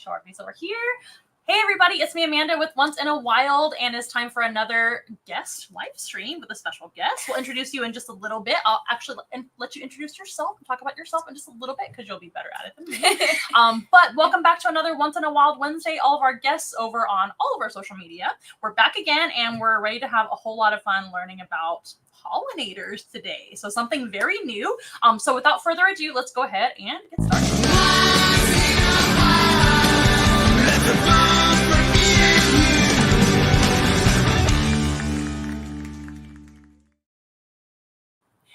show our face over here. Hey everybody, it's me Amanda with Once in a Wild, and it's time for another guest live stream with a special guest. We'll introduce you in just a little bit. I'll actually let you introduce yourself and talk about yourself in just a little bit because you'll be better at it than me. But welcome back to another Once in a Wild Wednesday. All of our guests over on all of our social media. We're back again, and we're ready to have a whole lot of fun learning about pollinators today. So something very new. So without further ado, let's go ahead and get started.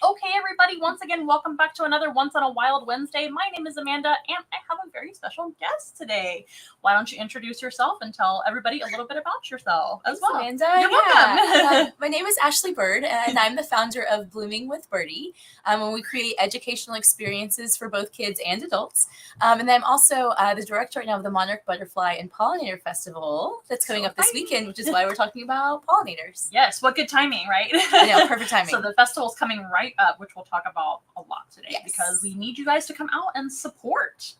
Okay, everybody, once again, welcome back to another Once in a Wild Wednesday. My name is Amanda, and I have a very special guest today. Why don't you introduce yourself and tell everybody a little bit about yourself as well? Amanda. You're welcome. My name is Ashley Bird, and I'm the founder of Blooming with Birdie, and we create educational experiences for both kids and adults. And I'm also the director right now of the Monarch Butterfly and Pollinator Festival that's coming up this weekend, which is why we're talking about pollinators. Yes, what good timing, right? I know, perfect timing. So the festival's coming right up, which we'll talk about a lot today, yes, because we need you guys to come out and support.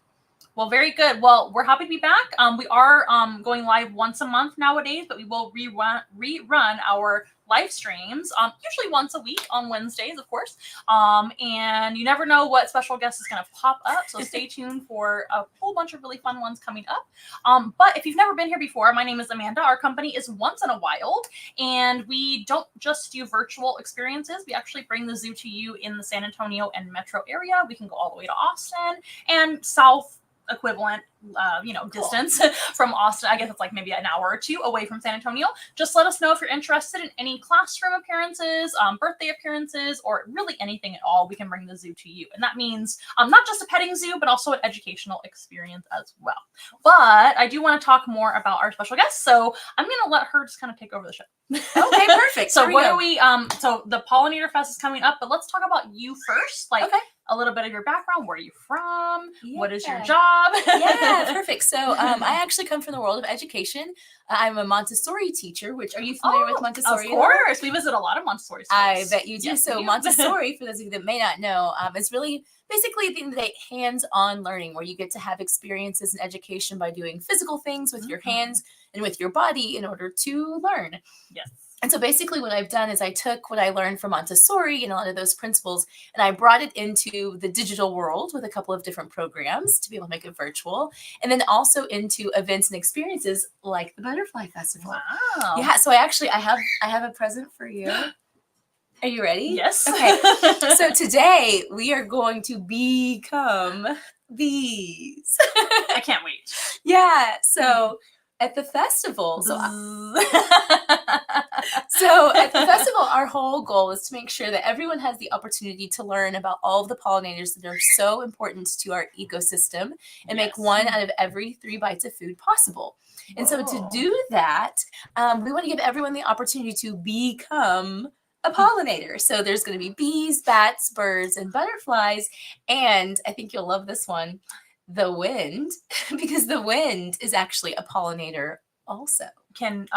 Well, very good. Well, we're happy to be back. We are going live once a month nowadays, but we will rerun our live streams, usually once a week on Wednesdays, of course. And you never know what special guest is going to pop up, so stay tuned for a whole bunch of really fun ones coming up. But if you've never been here before, my name is Amanda. Our company is Once in a Wild, and we don't just do virtual experiences. We actually bring the zoo to you in the San Antonio and metro area. We can go all the way to Austin and south equivalent distance from Austin. I guess it's like maybe an hour or two away from San Antonio. Just let us know if you're interested in any classroom appearances, birthday appearances, or really anything at all. We can bring the zoo to you, and that means not just a petting zoo, but also an educational experience as well. But I do want to talk more about our special guest, so I'm going to let her just kind of take over the show. Okay, perfect. So what are we? So the Pollinator Fest is coming up, but let's talk about you first. Like, a little bit of your background. Where are you from? Yeah. What is your job? Yeah, perfect. So I actually come from the world of education. I'm a Montessori teacher, which, are you familiar with Montessori? Of course. We visit a lot of Montessori schools. I bet you do. Yes, so Montessori, for those of you that may not know, is really basically at the end of the day, hands-on learning, where you get to have experiences in education by doing physical things with your hands and with your body in order to learn. Yes. And so basically what I've done is I took what I learned from Montessori and a lot of those principles, and I brought it into the digital world with a couple of different programs to be able to make it virtual, and then also into events and experiences like the Butterfly Festival. Wow. Yeah. So I have a present for you. Are you ready? Yes. Okay. So today we are going to become bees. I can't wait. Yeah. So at the festival, so at the festival, our whole goal is to make sure that everyone has the opportunity to learn about all of the pollinators that are so important to our ecosystem and make one out of every 3 bites of food possible. And so to do that, we want to give everyone the opportunity to become a pollinator. So there's going to be bees, bats, birds, and butterflies. And I think you'll love this one, the wind, because the wind is actually a pollinator also. Can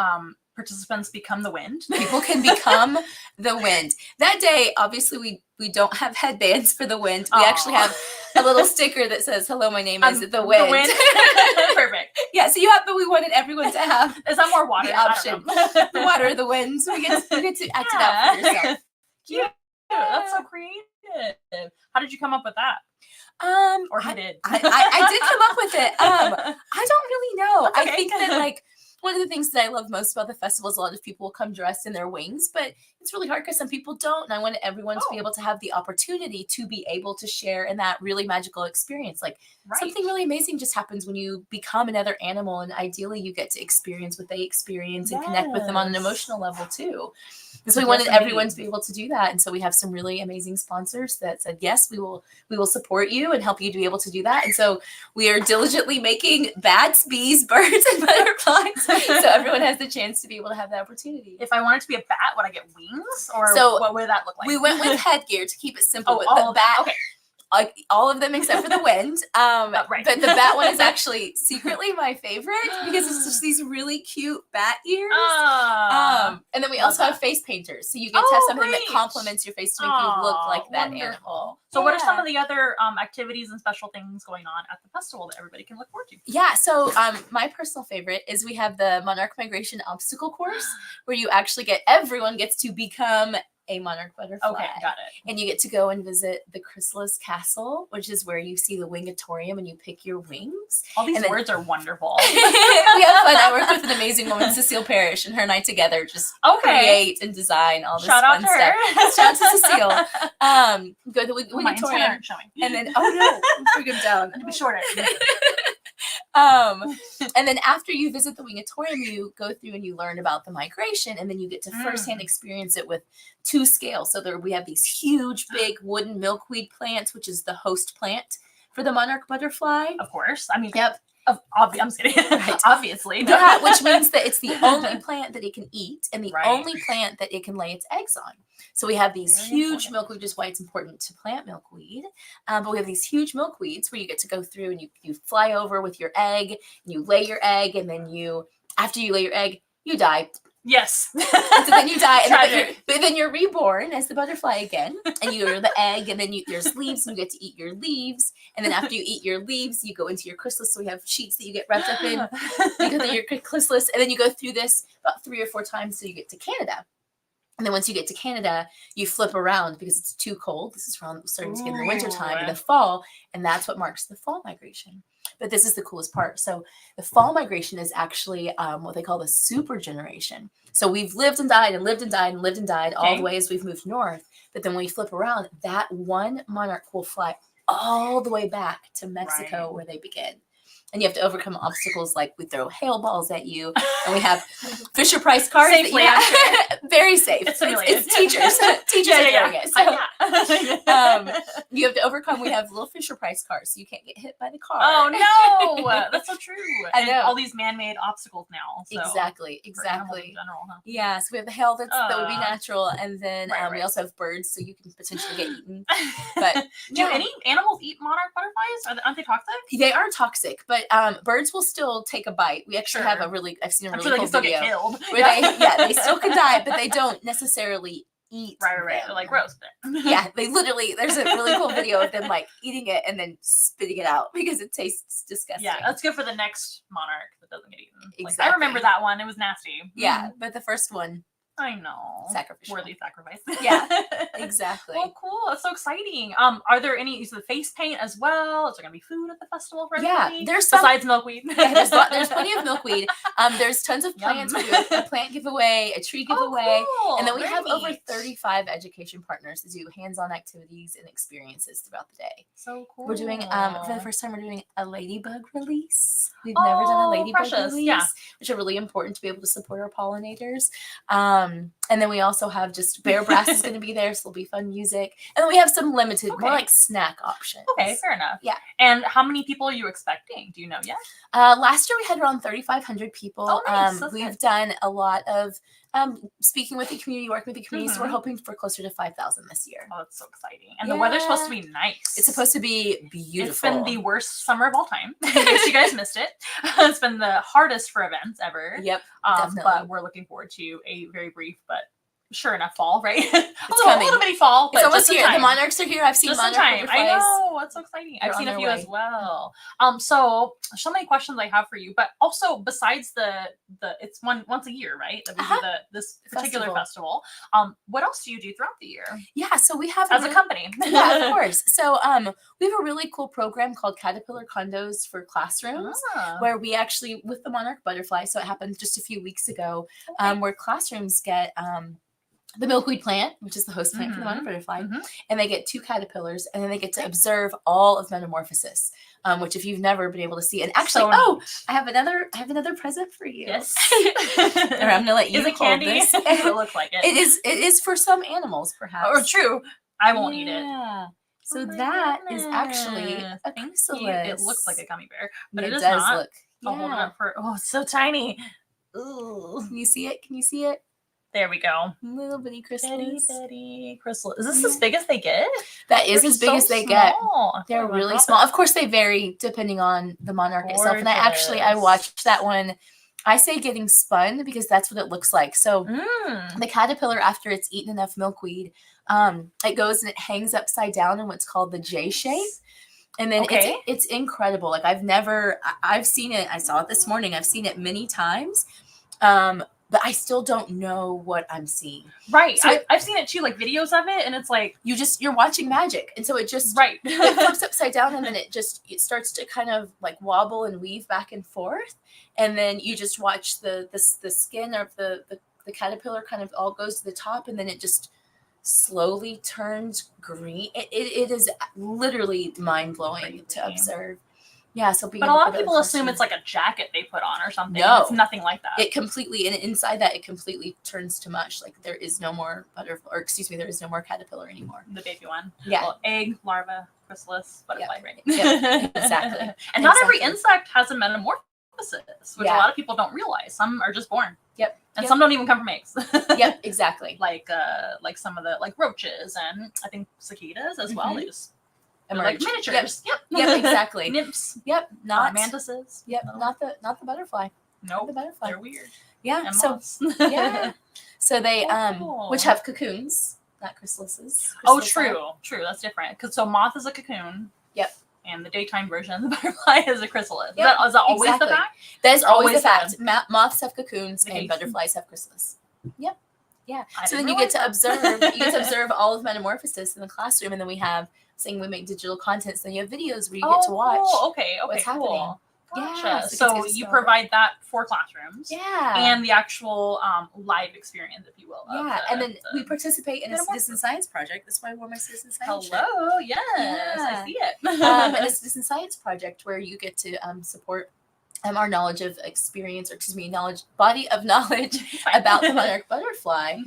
participants become the wind? People can become the wind. That day, obviously, we don't have headbands for the wind. We actually have a little sticker that says, "Hello, my name is the wind." The wind. Perfect. Yeah, so but we wanted everyone to have is that more water? The option. The water or the wind. So you get to act it out for yourself. Cute. That's so creative. How did you come up with that? Or who did? I did come up with it. I don't really know. Okay. I think that one of the things that I love most about the festival is a lot of people will come dressed in their wings, but it's really hard because some people don't. And I want everyone to be able to have the opportunity to be able to share in that really magical experience. Like something really amazing just happens when you become another animal, and ideally you get to experience what they experience and connect with them on an emotional level too. And so we wanted everyone to be able to do that. And so we have some really amazing sponsors that said, yes, we will support you and help you to be able to do that. And so we are diligently making bats, bees, birds, and butterflies. So everyone has the chance to be able to have the opportunity. If I wanted to be a bat, would I get wings? Or what would that look like? We went with headgear to keep it simple. Bat. Okay. all of them except for the wind. Right. But the bat one is actually secretly my favorite because it's just these really cute bat ears. And then we also have face painters, so you get to have something that complements your face to make you look like that animal. So what are some of the other activities and special things going on at the festival that everybody can look forward to? Yeah, so my personal favorite is we have the Monarch Migration Obstacle Course, where you actually everyone gets to become a monarch butterfly. Okay, got it. And you get to go and visit the Chrysalis Castle, which is where you see the Wingatorium and you pick your wings. All these words are wonderful. We have fun. I work with an amazing woman, Cecile Parrish, and her and I together just create and design all this fun stuff. Shout out to Cecile. Go to the Wingatorium. And then, oh no, bring him down. It'll be shorter. And then after you visit the Wingatorium, you go through and you learn about the migration, and then you get to firsthand experience it with 2 scales. So we have these huge, big wooden milkweed plants, which is the host plant for the monarch butterfly. Of course. I mean, yep. I'm just kidding. Right. Obviously. Yeah, which means that it's the only plant that it can eat and the only plant that it can lay its eggs on. So we have these huge milkweed, which is why it's important to plant milkweed. But we have these huge milkweeds where you get to go through and you fly over with your egg, and you lay your egg, and then after you lay your egg, you die. Yes. So then you die, but then you're reborn as the butterfly again, and you're the egg, and then there's leaves, and you get to eat your leaves, and then after you eat your leaves, you go into your chrysalis. So we have sheets that you get wrapped up in. You go through your chrysalis, and then you go through this about 3 or 4 times so you get to Canada. And then once you get to Canada, you flip around because it's too cold. This is starting to get in the wintertime and the fall, and that's what marks the fall migration. But this is the coolest part. So the fall migration is actually what they call the super generation. So we've lived and died and lived and died and lived and died all the way as we've moved north. But then when we flip around, that one monarch will fly all the way back to Mexico where they begin. And you have to overcome obstacles like we throw hail balls at you, and we have Fisher Price cards. Safely, very safe. It's teachers. Teachers are doing it. So, you have to overcome. We have little Fisher Price cars, so you can't get hit by the car. Oh no, that's so true. I know. And all these man-made obstacles now. So exactly. In general, huh? Yeah. So we have the hail that would be natural, and then we also have birds, so you can potentially get eaten. But do any animals eat monarch butterflies? Aren't they toxic? They are toxic, but birds will still take a bite. We actually have I've seen a really cool video where they still can die, but they don't necessarily eat. Right. They're like roast it. Yeah, there's a really cool video of them like eating it and then spitting it out because it tastes disgusting. Yeah, that's good for the next monarch that doesn't get eaten. Exactly. Like, I remember that one. It was nasty. Yeah, but the first one, I know. Sacrificial. Worthy sacrifice. Yeah, exactly. Well, cool. That's so exciting. Are there any use of the face paint as well? Is there gonna be food at the festival for everybody? Yeah, there's besides milkweed. Yeah, there's plenty of milkweed. There's tons of plants. We do a plant giveaway, a tree giveaway, cool. And then we have over 35 education partners to do hands-on activities and experiences throughout the day. So cool. We're doing for the first time we're doing a ladybug release. We've never done a ladybug release, which are really important to be able to support our pollinators. And then we also have just Bear Brass is going to be there, so there'll be fun music. And then we have some limited, more like snack options. Okay, fair enough. Yeah. And how many people are you expecting? Do you know yet? Last year we had around 3,500 people. Oh, nice. We've done a lot of speaking with the community, working with the community. So we're hoping for closer to 5,000 this year. Oh, that's so exciting. And the weather's supposed to be nice. It's supposed to be beautiful. It's been the worst summer of all time. In case you guys missed it. It's been the hardest for events ever. Yep, definitely. But we're looking forward to a very brief but sure enough fall, right? It's coming. A little bitty fall, but it's almost just here. The monarchs are here. I've seen monarch butterflies. I know. That's so exciting. I've seen a few as well. So many questions I have for you, but also besides the it's once a year, right? That we do this particular festival. What else do you do throughout the year? Yeah, so we have as a company. Yeah, of course. So we have a really cool program called Caterpillar Condos for Classrooms, where we actually with the monarch butterfly. So it happened just a few weeks ago, where classrooms get the milkweed plant, which is the host plant for the monarch butterfly, and they get 2 caterpillars, and then they get to observe all of metamorphosis, which if you've never been able to see, and actually, I have another present for you. Yes, or I'm gonna let you hold candy? This. It looks like it. It is for some animals, perhaps. Or true. I won't eat it. Yeah. So that is actually a chrysalis. It looks like a gummy bear, but it does not. Look. I'll hold it up for. Oh, it's so tiny. Ooh. Can you see it? There we go. Little bitty chrysalis. Bitty chrysalis. Is this as big as they get? That is They're as big so as they get. small. They're Oh, really drop small. it. Of course, they vary depending on the monarch itself. And I Gorgeous. watched that one. I say getting spun because that's what it looks like. So the caterpillar, after it's eaten enough milkweed, it goes and it hangs upside down in what's called the J shape. And then it's incredible. Like I've seen it. I saw it this morning. I've seen it many times. But I still don't know what I'm seeing. Right. So I've seen it too, like videos of it, and it's like you're watching magic. And so it just it flips upside down, and then it starts to kind of like wobble and weave back and forth. And then you just watch the skin of the caterpillar kind of all goes to the top, and then it just slowly turns green. It is literally mind-blowing to observe. Yeah, so but a lot of people assume it's like a jacket they put on or something. No, it's nothing like that. It completely, and inside that, it completely turns to mush. Like there is no more there is no more caterpillar anymore. The baby one. Yeah. Well, egg, larva, chrysalis, butterfly, right? Yep. Exactly. And not every insect has a metamorphosis, which a lot of people don't realize. Some are just born. Yep. And some don't even come from eggs. Yep, exactly. Like some of the roaches and I think cicadas as well. They just like miniatures. Yep, exactly. Nymphs. Yep, not mantises. Yep, not the butterfly. Nope. The butterfly. They're weird. Yeah. And so moths. so they cool. which have cocoons, not chrysalises. Oh, true. That's different. Because so moth is a cocoon. Yep. And the daytime version of the butterfly is a chrysalis. Yep, Is that always the fact? That is always the fact. Moths have cocoons and butterflies have chrysalis. Yep. Yeah. So then you get to observe all of metamorphosis in the classroom, and then we have saying we make digital content, so then you have videos where you get to watch what's happening. Gotcha. Yeah, so you provide that for classrooms. Yeah. And the actual live experience, if you will. Yeah. And then we participate in a citizen science project. That's why I wore my citizen science shirt. Hello. Yes. I see it. And a citizen science project where you get to support our knowledge of experience, body of knowledge about the monarch butterfly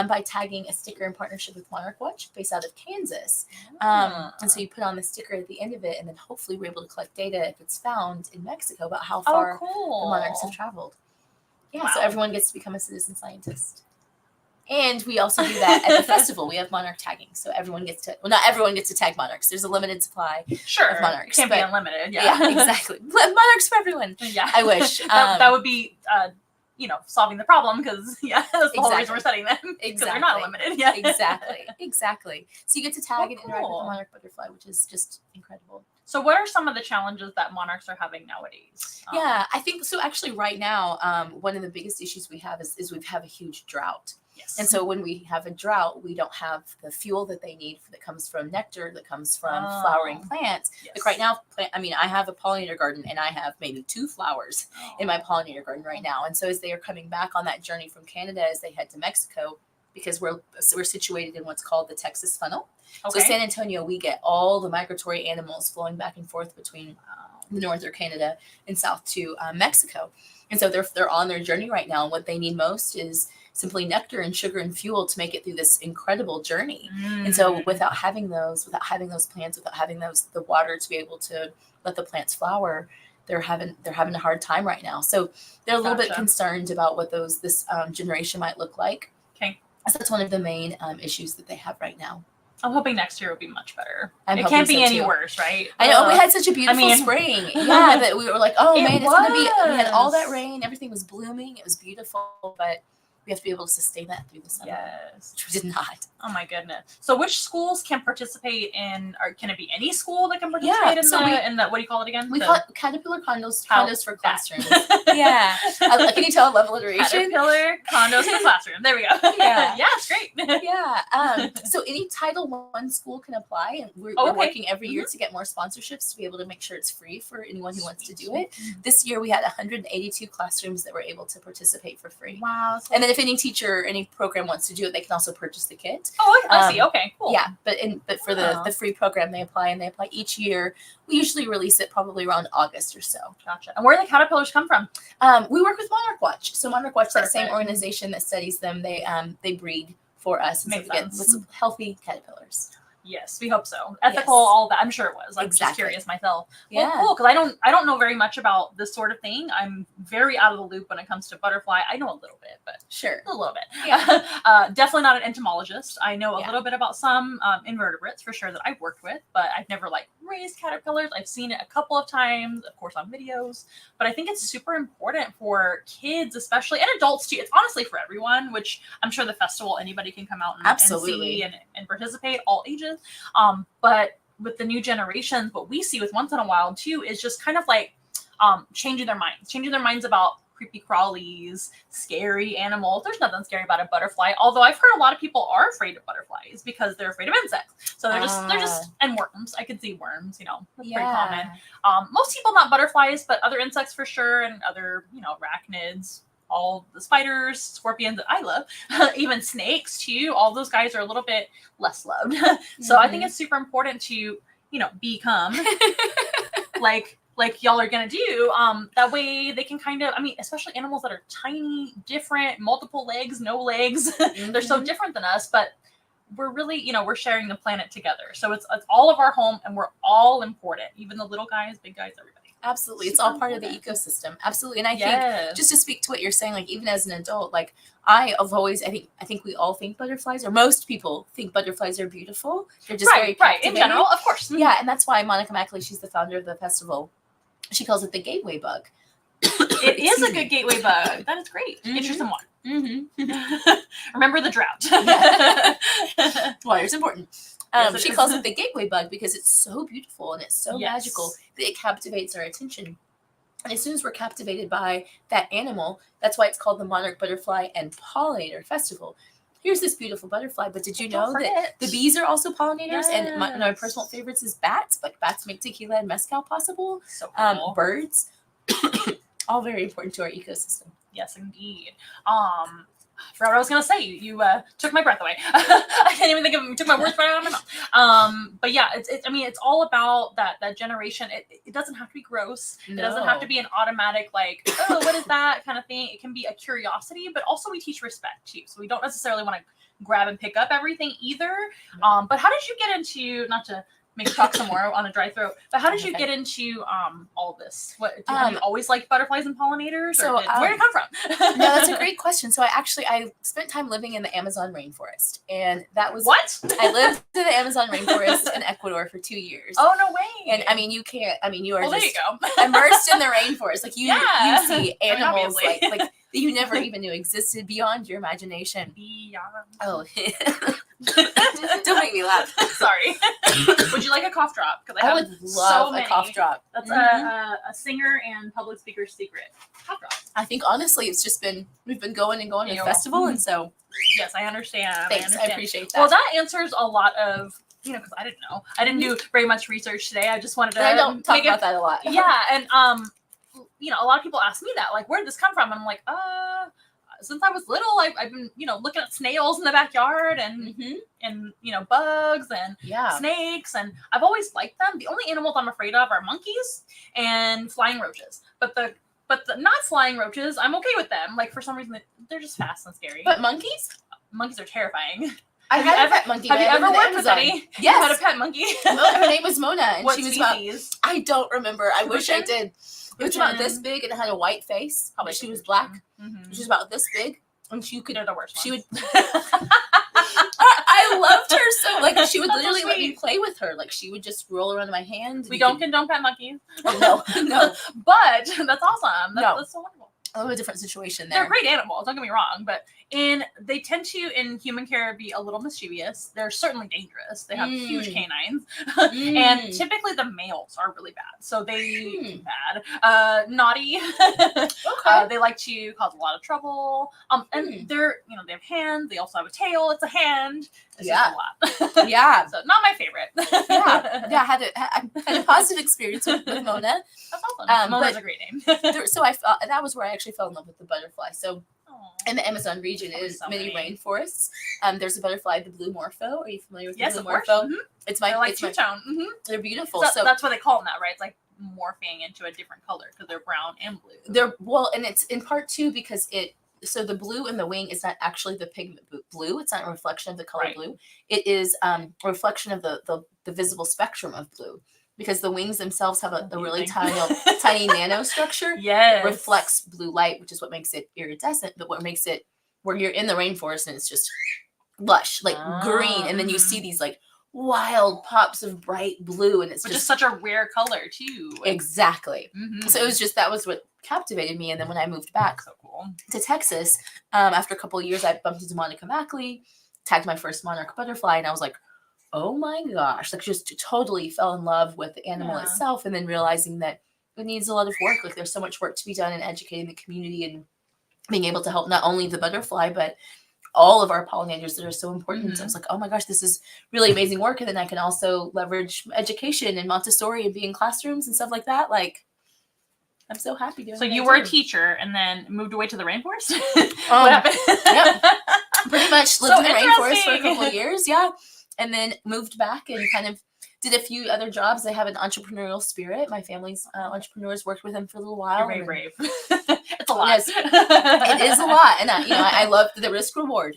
by tagging a sticker in partnership with Monarch Watch based out of Kansas. And so you put on the sticker at the end of it, and then hopefully we're able to collect data if it's found in Mexico about how far the monarchs have traveled. Yeah, so everyone gets to become a citizen scientist. And we also do that at the festival. We have monarch tagging. So everyone gets to, not everyone gets to tag monarchs. There's a limited supply of monarchs. It can't be unlimited. Yeah, exactly. Monarchs for everyone. Yeah. I wish. that would be, solving the problem because, that's the whole reason we're studying them. Because they're not limited. Yeah. Exactly. So you get to tag and interact with the monarch butterfly, which is just incredible. So what are some of the challenges that monarchs are having nowadays? I think so. Actually, right now, one of the biggest issues we have is we have a huge drought. Yes. And so when we have a drought, we don't have the fuel that they need that comes from nectar, that comes from flowering plants. Yes. Like right now, I have a pollinator garden, and I have maybe 2 flowers in my pollinator garden right now. And so as they are coming back on that journey from Canada, as they head to Mexico, because we're situated in what's called the Texas funnel. Okay. So San Antonio, we get all the migratory animals flowing back and forth between northern Canada and south to Mexico. And so they're on their journey right now. And what they need most is simply nectar and sugar and fuel to make it through this incredible journey. And so without having those plants, without having the water to be able to let the plants flower, they're having a hard time right now. So they're a little bit concerned about what this generation might look like. Okay. So that's one of the main issues that they have right now. I'm hoping next year will be much better. It can't be any worse, right? I know. We had such a beautiful spring. Yeah, that we were like, oh man, it's going to be, we had all that rain. Everything was blooming. It was beautiful, but we have to be able to sustain that through the summer. Yes. Which we did not. Oh my goodness. So which schools can participate in, or can it be any school that can participate in the, what do you call it again? We call it Caterpillar condos for classrooms. Yeah. Can you tell I love alliteration? Caterpillar condos for classroom. There we go. Yeah. Yeah, it's great. Yeah. So any Title I school can apply, and we're working every year to get more sponsorships to be able to make sure it's free for anyone who wants to do it. This year we had 182 classrooms that were able to participate for free. Wow. And then if any teacher or any program wants to do it, they can also purchase the kit. Oh, I see. Okay, cool. Yeah, but for the free program, they apply each year. We usually release it probably around August or so. Gotcha. And where do the caterpillars come from? We work with Monarch Watch. So Monarch Watch, that same organization that studies them, they breed for us, and so we get healthy caterpillars. Yes, we hope so. Ethical, Yes. all that. I'm sure it was. I'm just Exactly. curious myself. Yeah. Well, cool, because I don't know very much about this sort of thing. I'm very out of the loop when it comes to butterfly. I know a little bit, but Sure. a little bit. Yeah. Definitely not an entomologist. I know a Yeah. little bit about some invertebrates for sure that I've worked with, but I've never like raised caterpillars. I've seen it a couple of times, of course, on videos. But I think it's super important for kids, especially, and adults too. It's honestly for everyone, which I'm sure the festival, anybody can come out and see and participate, all ages. But with the new generations, what we see with Once in a While too is just kind of like changing their minds about creepy crawlies, scary animals. There's nothing scary about a butterfly, although I've heard a lot of people are afraid of butterflies because they're afraid of insects. So they're just and worms. I could see worms, that's pretty common. Most people not butterflies, but other insects for sure, and other, arachnids, all the spiders, scorpions that I love, even snakes too. All those guys are a little bit less loved. So I think it's super important to, become like y'all are gonna do. That way they can kind of, especially animals that are tiny, different, multiple legs, no legs. They're so different than us, but we're really, we're sharing the planet together. So it's all of our home, and we're all important. Even the little guys, big guys, everybody. Absolutely. It's all part of the ecosystem. Absolutely. And I think, just to speak to what you're saying, like even as an adult, like I think we all think butterflies, or most people think butterflies are beautiful. They're just very captivating. In general, of course. Yeah, and that's why Monica Mackley, she's the founder of the festival. She calls it the gateway bug. It is a good gateway bug. That is great. Get you some water. Remember the drought. Water's important. She calls it the gateway bug because it's so beautiful and it's so magical that it captivates our attention. And as soon as we're captivated by that animal, that's why it's called the Monarch Butterfly and Pollinator Festival. Here's this beautiful butterfly, but did you know that the bees are also pollinators? And one of my personal favorites is bats. Like bats make tequila and mezcal possible. So cool. Birds, all very important to our ecosystem. Yes, indeed. I forgot what I was gonna say. You took my breath away. I can't even think of it. You took my words right out of my mouth. But yeah, it's all about that generation. It doesn't have to be gross. No. It doesn't have to be an automatic like, oh, what is that kind of thing. It can be a curiosity, but also we teach respect too. So we don't necessarily want to grab and pick up everything either. But how did you get into, not to make you talk some more on a dry throat, but how did you get into all this? Have you always liked butterflies and pollinators? So where did it come from? No, that's a great question. So I spent time living in the Amazon rainforest, and that was what I lived in the Amazon rainforest in Ecuador for 2 years. Oh no way! And you can't. You are there just you go. immersed in the rainforest. Like you see animals like that you never even knew existed beyond your imagination. Beyond. Oh. Don't make me laugh. Sorry. Would you like a cough drop? Because I would love a cough drop. That's a singer and public speaker's secret. Cough drop. I think honestly, it's just we've been going and going to the festival, and so. Yes, I understand. Thanks, I appreciate that. Well, that answers a lot of. Because I didn't know. I didn't do very much research today. I just wanted to. I don't talk about that a lot. Yeah, and a lot of people ask me that, like, where did this come from? And I'm like, since I was little, I've been, looking at snails in the backyard and bugs and snakes, and I've always liked them. The only animals I'm afraid of are monkeys and flying roaches. But the not flying roaches, I'm okay with them. Like, for some reason, they're just fast and scary. But monkeys? Monkeys are terrifying. I had a pet monkey. Have you ever worked with any? Yes. You had a pet monkey? Her name was Mona, and what she was species? I don't remember. I wish I did. It was about this big, and it had a white face. Probably she was black. Mm-hmm. She was about this big, and They're the worst. She would. I loved her so. Like she would literally let me play with her. Like she would just roll around in my hand. We don't condone pet monkeys. Oh, no. But that's awesome. That's so wonderful. A little different situation there. They're great animals, don't get me wrong, but they tend to, in human care, be a little mischievous. They're certainly dangerous. They have huge canines. And typically the males are really bad. So they bad. Naughty. Okay. They like to cause a lot of trouble. And they're, they have hands. They also have a tail. It's a hand. It's just a lot. Yeah. So not my favorite. I had a positive experience with Mona. That's awesome. Mona's a great name. So that was where I actually fell in love with the butterfly. So in the Amazon region is many rainforests. There's a butterfly, the blue morpho. Are you familiar with the blue morpho? Mm-hmm. It's my two-tone. Mm-hmm. They're beautiful. So that's why they call them that, right? It's like morphing into a different color because they're brown and blue. And it's in part too because so the blue in the wing is not actually the pigment blue. It's not a reflection of the color Right. blue. It is a reflection of the visible spectrum of blue, because the wings themselves have a really tiny nano structure Yes. that reflects blue light, which is what makes it iridescent. But what makes it, where you're in the rainforest and it's just lush, like green, and then you see these like wild pops of bright blue, and it's which just is such a rare color too. Exactly. Mhm. So it was just, that was what captivated me. And then when I moved back So cool. to Texas, after a couple of years, I bumped into Monica Mackley, tagged my first monarch butterfly, and I was like, oh my gosh, like just totally fell in love with the animal Yeah. itself, and then realizing that it needs a lot of work. Like there's so much work to be done in educating the community and being able to help not only the butterfly, but all of our pollinators that are so important. Mhm. I was like, oh my gosh, this is really amazing work. And then I can also leverage education and Montessori and be in classrooms and stuff like that. Like, I'm so happy doing So what you I were a do. teacher and then moved away to the rainforest? Um, What happened? Yep. Pretty much lived So in the rainforest for a interesting. couple of years. Yeah. And then moved back and kind of did a few other jobs. I have an entrepreneurial spirit. My family's entrepreneurs, worked with them for a little while. You're very brave. It's a lot. Yes, it is a lot. And I love the risk reward,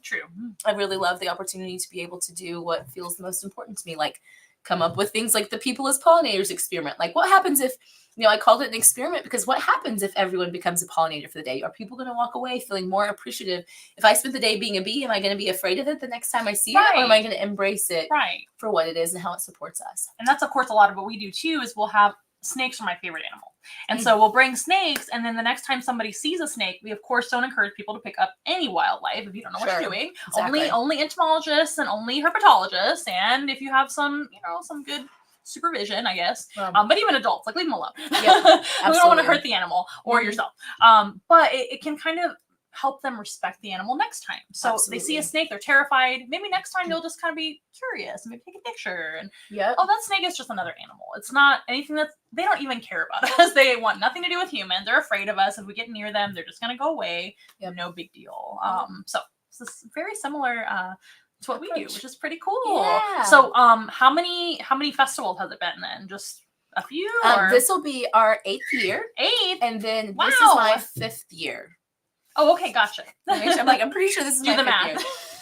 True. I really love the opportunity to be able to do what feels the most important to me, like come up with things like the people as pollinators experiment. Like what happens if, I called it an experiment because what happens if everyone becomes a pollinator for the day? Are people going to walk away feeling more appreciative? If I spent the day being a bee, am I going to be afraid of it the next time I see it? Or am I going to embrace it Right. for what it is and how it supports us? And that's, of course, a lot of what we do too, is we'll have snakes are my favorite animal. And so we'll bring snakes, and then the next time somebody sees a snake, we of course don't encourage people to pick up any wildlife if you don't know what you're doing. Exactly. Only entomologists and only herpetologists, and if you have some, some good supervision, I guess. But even adults, like leave them alone. Yep, We don't want to absolutely. hurt the animal or yourself. But it can kind of help them respect the animal next time. So they see a snake, they're terrified. Maybe next time they'll just kind of be curious and maybe take a picture. And oh, that snake is just another animal. It's not anything that they don't even care about us. They want nothing to do with humans. They're afraid of us. If we get near them, they're just gonna go away. No big deal. So this is very similar to what we do, which is pretty cool. Yeah. So how many festivals has it been then? Just a few? This will be our 8th year. 8th? And then this is my 5th year. Oh, okay, gotcha. I'm pretty sure this is do my the 5th math. year.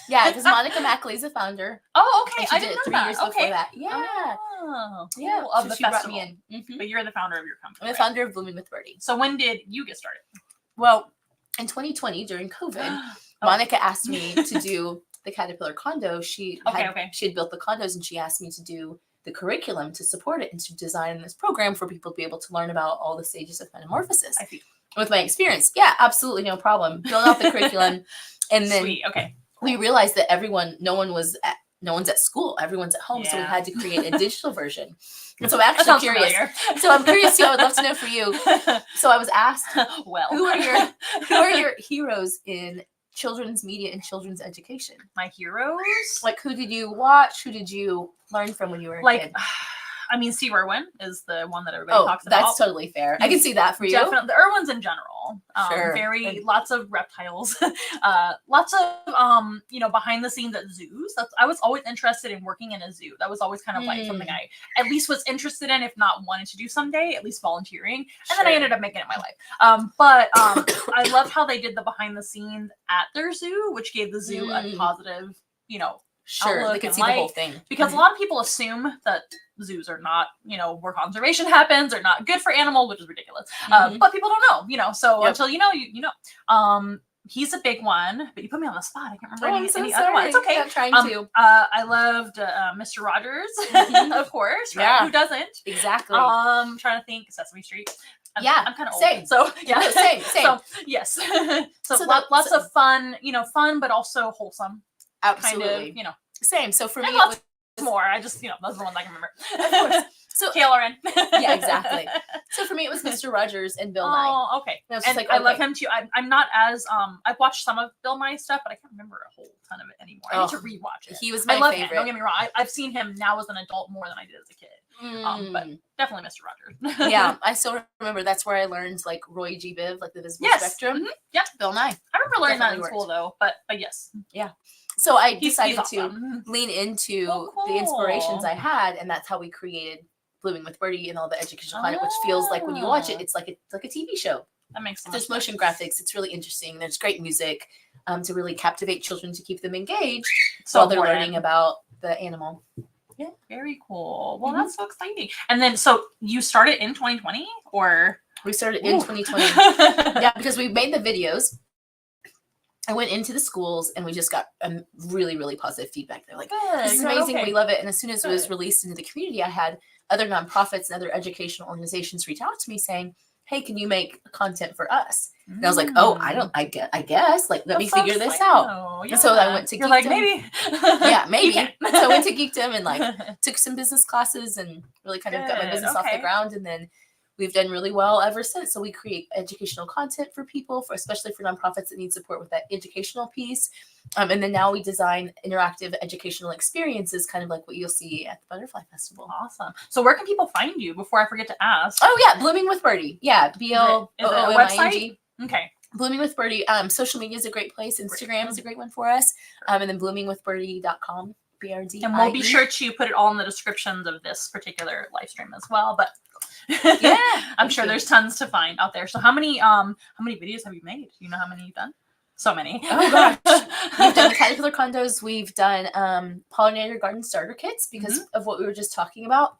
Yeah, because Monica Mackley is a founder. Oh, okay. I didn't know 3 that. years before that. Yeah. Oh, cool. Yeah. Of So the she festival. brought me in. Mm-hmm. But you're the founder of your company. I'm the founder of Blooming with Birdie. So when did you get started? Well, in 2020 during COVID, Monica asked me to do the Caterpillar condo. She had built the condos, and she asked me to do the curriculum to support it and to design this program for people to be able to learn about all the stages of metamorphosis. I see. With my experience. Yeah, absolutely no problem. Build out the curriculum. And then we realized that no one's at school. Everyone's at home. Yeah. So we had to create a digital version. And so I'm actually curious. So I'm curious too. I would love to know for you. So I was asked, who are your heroes in children's media and children's education? My heroes? Like, who did you watch? Who did you learn from when you were a kid? I mean, Steve Irwin is the one that everybody talks about. That's totally fair. I can see that for you. Definitely. The Irwins in general. Lots of reptiles. Lots of, behind the scenes at zoos. I was always interested in working in a zoo. That was always kind of like something I at least was interested in, if not wanted to do someday, at least volunteering. And then I ended up making it my life. But I love how they did the behind the scenes at their zoo, which gave the zoo a positive, Sure, they can see the whole thing. Because a lot of people assume that zoos are not, where conservation happens, are not good for animals, which is ridiculous. But people don't know, so until you know. He's a big one, but you put me on the spot. I can't remember any other one. It's okay. I'm trying to. I loved Mr. Rogers, of course. Right? Yeah. Who doesn't? Exactly. Trying to think. Sesame Street. I'm kind of old. Same. So yeah. No, same. So yes. so lots of fun, fun, but also wholesome. Absolutely. Kind of, Same. So for me, it was more. I just, those are the ones I can remember. Of course. So KLRN. Yeah, exactly. So for me, it was Mr. Rogers and Bill Nye. Oh, okay. And I love him too. I'm not as I've watched some of Bill Nye stuff, but I can't remember a whole ton of it anymore. I need to rewatch it. He was my favorite. Him. Don't get me wrong. I've seen him now as an adult more than I did as a kid. But definitely Mr. Rogers. Yeah, I still remember that's where I learned like Roy G. Biv, like the visible spectrum. Mm-hmm. Yep. Bill Nye. I remember learning that in school though, but yes. Yeah. So I decided to lean into the inspirations I had, and that's how we created Blooming with Birdie and all the educational content, which feels like when you watch it, it's like a TV show. That makes sense. There's motion graphics. It's really interesting. There's great music to really captivate children, to keep them engaged while they're learning about the animal. Yeah. Very cool. Well, that's so exciting. And then, so you started in 2020 or? We started in 2020. Yeah, because we made the videos. I went into the schools and we just got really, really positive feedback. They're like, this is amazing. Okay. We love it. And as soon as it was released into the community, I had other nonprofits and other educational organizations reach out to me saying, hey, can you make content for us? And I was like, oh, I guess. Like, let me figure this out. Yeah. And so I went to Geekdom. Like, maybe. Yeah, maybe. So I went to Geekdom and like took some business classes and really kind of got my business off the ground. And then we've done really well ever since. So we create educational content for people, especially for nonprofits that need support with that educational piece. And then now we design interactive educational experiences, kind of like what you'll see at the Butterfly Festival. Awesome. So where can people find you before I forget to ask? Oh, yeah. Blooming with Birdie. Yeah. BLOOMING. Website? Okay. Blooming with Birdie. Social media is a great place. Instagram is a great one for us. And then bloomingwithbirdie.com. BRD. And we'll be sure to put it all in the descriptions of this particular live stream as well. But yeah, I'm sure there's tons to find out there. So how many videos have you made? Do you know how many you've done? So many. Oh gosh. We've done caterpillar condos. We've done pollinator garden starter kits because of what we were just talking about.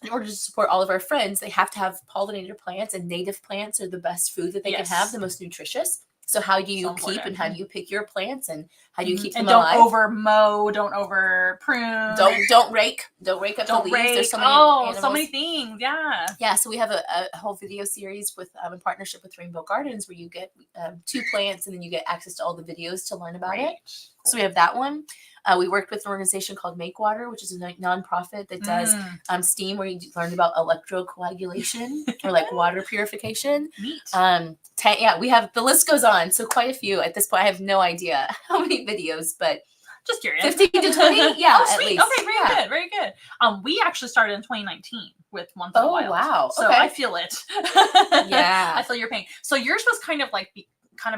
In order to support all of our friends, they have to have pollinator plants, and native plants are the best food that they can have, the most nutritious. So how do you keep and how do you pick your plants and how do you keep them alive? And don't over mow, don't over prune. Don't rake up the leaves. There's so many animals. So many things. Yeah. Yeah. So we have a whole video series with in partnership with Rainbow Gardens where you get 2 plants and then you get access to all the videos to learn about it. So we have that one. We worked with an organization called Make Water, which is a nonprofit that does STEAM, where you learn about electrocoagulation or like water purification. Neat. We have, the list goes on. So quite a few at this point. I have no idea how many videos, but just curious. 15 to 20. Yeah. Oh, sweet. Okay. Very good. Very good. We actually started in 2019 with Once in a While. Oh, wow. So I feel it. Yeah. I feel your pain. So yours was kind of like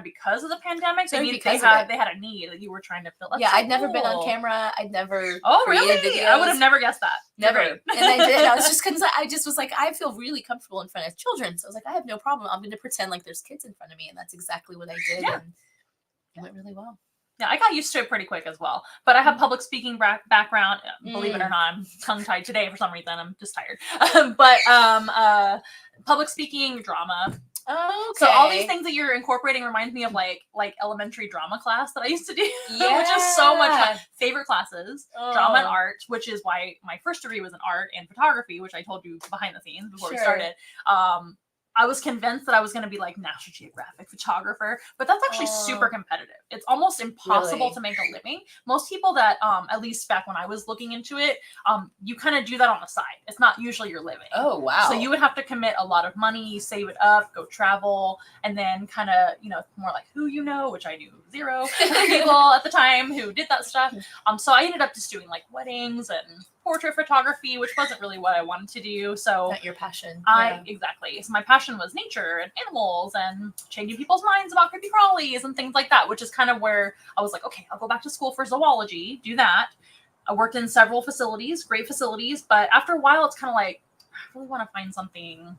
because of the pandemic. So they had a need that you were trying to fill. That's I'd never been on camera. I'd never. Oh, really? Videos. I would have never guessed that. Never. And I did. I was just because I just was like, I feel really comfortable in front of children. So I was like, I have no problem. I'm going to pretend like there's kids in front of me, and that's exactly what I did. Yeah. And it went really well. Yeah, I got used to it pretty quick as well. But I have public speaking background. Believe it or not, I'm tongue-tied today for some reason. I'm just tired. But public speaking, drama. Oh, okay. So all these things that you're incorporating reminds me of like elementary drama class that I used to do, which is so much fun. Favorite classes, drama and art, which is why my first degree was in art and photography, which I told you behind the scenes before we started. I was convinced that I was going to be like National Geographic photographer, but that's actually super competitive. It's almost impossible to make a living. Most people that, at least back when I was looking into it, you kind of do that on the side. It's not usually your living. Oh, wow. So you would have to commit a lot of money, save it up, go travel, and then kind of, more like who you know, which I knew 0 people at the time who did that stuff. So I ended up just doing like weddings and portrait photography, which wasn't really what I wanted to do. So not your passion. Exactly. So my passion was nature and animals and changing people's minds about creepy crawlies and things like that, which is kind of where I was like, okay, I'll go back to school for zoology, do that. I worked in several facilities, great facilities, but after a while, it's kind of like, I really want to find something.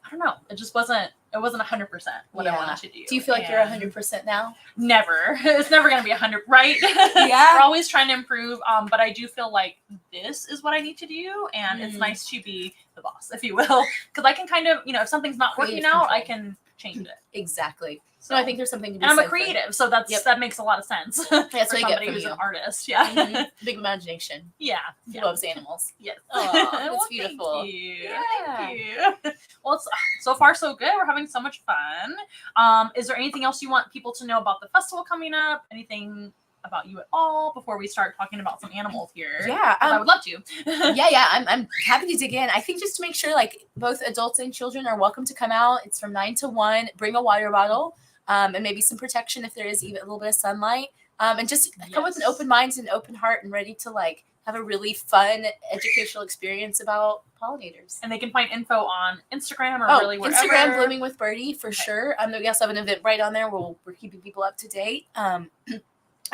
I don't know. It just wasn't 100% what I wanted to do. Do you feel like you're 100% now? Never. It's never going to be 100, right? Yeah. We're always trying to improve. But I do feel like this is what I need to do. And it's nice to be the boss, if you will. Because I can kind of, if something's not working out, I can change it. Exactly. So I think there's something to be said. And I'm a creative, so that makes a lot of sense. That's for somebody who's an artist. Yeah. Big imagination. Yeah. Who loves animals. Yes. Oh, that's beautiful. Thank you. Yeah. Thank you. Well, it's so far so good. We're having so much fun. Is there anything else you want people to know about the festival coming up? Anything about you at all before we start talking about some animals here? Yeah, I would love to. I'm happy to dig in. I think just to make sure like both adults and children are welcome to come out. It's from 9 to 1. Bring a water bottle and maybe some protection if there is even a little bit of sunlight. And just come with an open mind and an open heart and ready to like have a really fun educational experience about pollinators. And they can find info on Instagram or really wherever. Instagram, Blooming with Birdie for sure. We also have an event right on there where we're keeping people up to date. And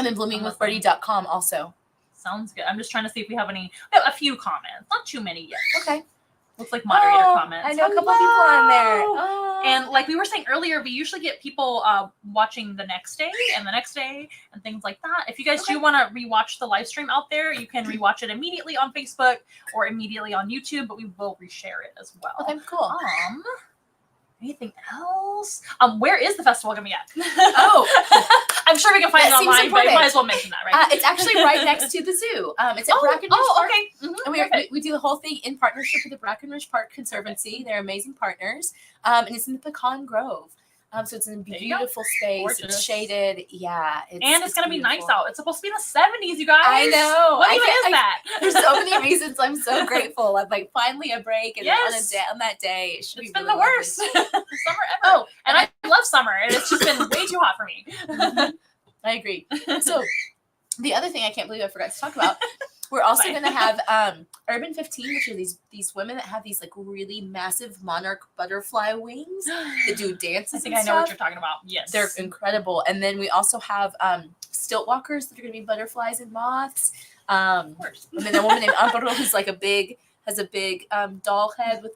then bloomingwithbirdie.com also. Sounds good. I'm just trying to see if we have a few comments. Not too many yet. Okay. Looks like moderator comments. I know a couple people on there. Oh. And like we were saying earlier, we usually get people watching the next day and the next day and things like that. If you guys do want to rewatch the live stream out there, you can rewatch it immediately on Facebook or immediately on YouTube, but we will reshare it as well. Okay, cool. Anything else? Where is the festival gonna be at? I'm sure we can find it online, but I might as well mention that, right? It's actually right next to the zoo. It's at Brackenridge Park. Okay. And we do the whole thing in partnership with the Brackenridge Park Conservancy. They're amazing partners. And it's in the Pecan Grove. So it's in a beautiful space. Gorgeous. It's shaded. Yeah. It's going to be nice out. It's supposed to be in the 70s, you guys. I know. What even is that? There's so many reasons I'm so grateful. I'm like finally a break. And on that day, it's been really the worst summer ever. And I love summer. And it's just been way too hot for me. I agree. So the other thing I can't believe I forgot to talk about, we're also going to have Urban 15, which are these women that have these like really massive monarch butterfly wings that do dances. I think I know what you're talking about. Yes. They're incredible. And then we also have stilt walkers that are going to be butterflies and moths. Of course. And then a woman named Amparo who's like has a big doll head with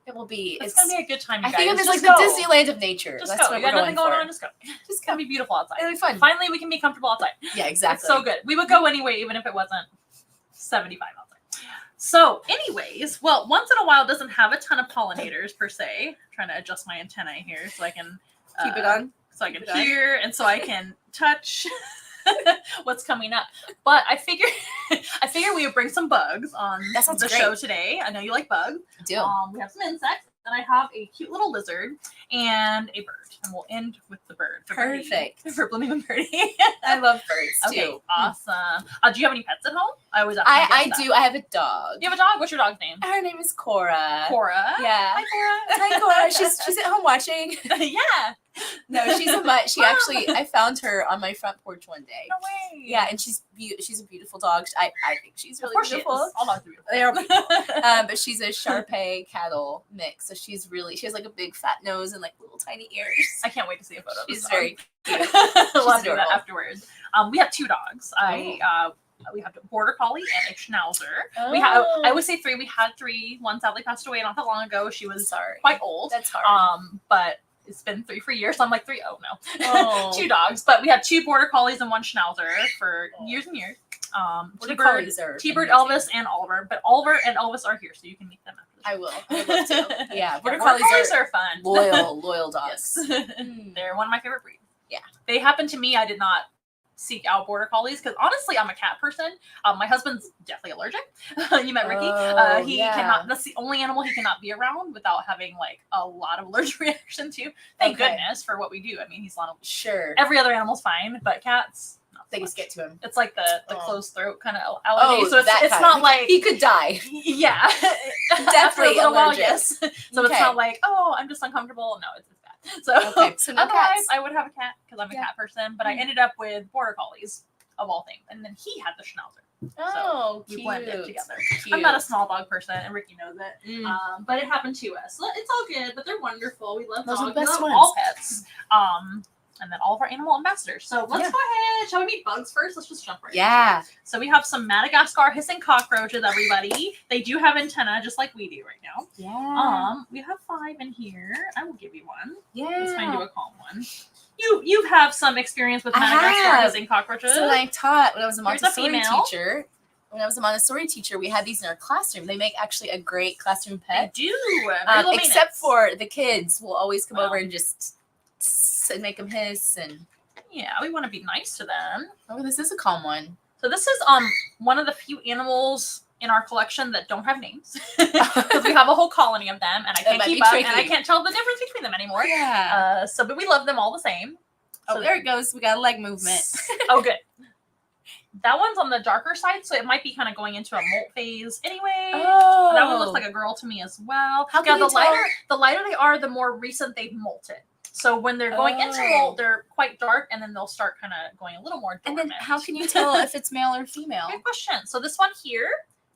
it will be. It's going to be a good time, you guys. I think it's like the Disneyland of nature. Just go. You got nothing going on, just go. Just going to be beautiful outside. It'll be fun. Finally, we can be comfortable outside. Yeah, exactly. It's so good. We would go anyway, even if it wasn't 75 outside. So anyways, well, once in a while doesn't have a ton of pollinators per se. I'm trying to adjust my antennae here so I can keep it on. So I can hear and so I can touch what's coming up. But I figure we would bring some bugs on the show today. I know you like bugs. I do. We have some insects, and I have a cute little lizard and a bird. And we'll end with the bird. Perfect. For Blooming and Birdie. I love birds too. Okay, awesome. Do you have any pets at home? I always ask. I do. I have a dog. You have a dog? What's your dog's name? Her name is Cora. Cora? Yeah. Hi, Cora. Hi, Cora. She's at home watching. Yeah. No, she's a mutt. She actually, I found her on my front porch one day. No way. Yeah, and she's a beautiful dog. I think she's really beautiful. All dogs are beautiful. They are beautiful. But she's a Shar-Pei cattle mix, so she has like a big fat nose and like little tiny ears. I can't wait to see a photo. She's very cute. We'll do that afterwards. We have two dogs. We have a border collie and a schnauzer. I always say three. We had three. One sadly passed away not that long ago. She was quite old. That's hard. But it's been 3 for years. So I'm like 3. Oh no, 2 dogs. But we had 2 border collies and 1 schnauzer for years and years. T-Bird, Elvis, and Oliver. But Oliver and Elvis are here, so you can meet them after the show. I will. I would love to. Yeah, border collies are fun. Loyal dogs. Yes. They're one of my favorite breeds. Yeah. They happened to me. I did not seek out border collies because honestly I'm a cat person. My husband's definitely allergic. You met Ricky. He cannot, that's the only animal he cannot be around without having like a lot of allergic reaction to. Thank goodness for what we do. I mean, he's not every other animal's fine, but cats, they just get to him. It's like the closed throat kind of allergy. So it's not like he could die. Yeah. Definitely allergic. Yes. So it's not like, oh, I'm just uncomfortable. No, it's bad. So, so no otherwise cats. I would have a cat because I'm a cat person, but I ended up with border collies of all things. And then he had the schnauzer. Oh, so we blended together. Cute. I'm not a small dog person, and Ricky knows it. But it happened to us. So it's all good, but they're wonderful. We love dogs. We love all pets. And then all of our animal ambassadors. So let's go ahead. Shall we meet bugs first? Let's just jump right in. So we have some Madagascar hissing cockroaches, everybody. They do have antenna, just like we do right now. Yeah. We have 5 in here. I will give you one. Yeah. Let's find you a calm one. You have some experience with Madagascar hissing cockroaches. So I taught when I was a Montessori teacher. When I was a Montessori teacher, we had these in our classroom. They make actually a great classroom pet. They do. Except for the kids will always come over and just make them hiss and we want to be nice to them. Oh, this is a calm one. So this is one of the few animals in our collection that don't have names because we have a whole colony of them and I can't keep up and I can't tell the difference between them anymore. But we love them all the same. So there it goes. We got a leg movement. Oh, good. That one's on the darker side, so it might be kind of going into a molt phase anyway. Oh, that one looks like a girl to me as well. How can the lighter they are, the more recent they've molted. So when they're going into molt, they're quite dark, and then they'll start kind of going a little more dormant. And then how can you tell if it's male or female? Good question. So this one here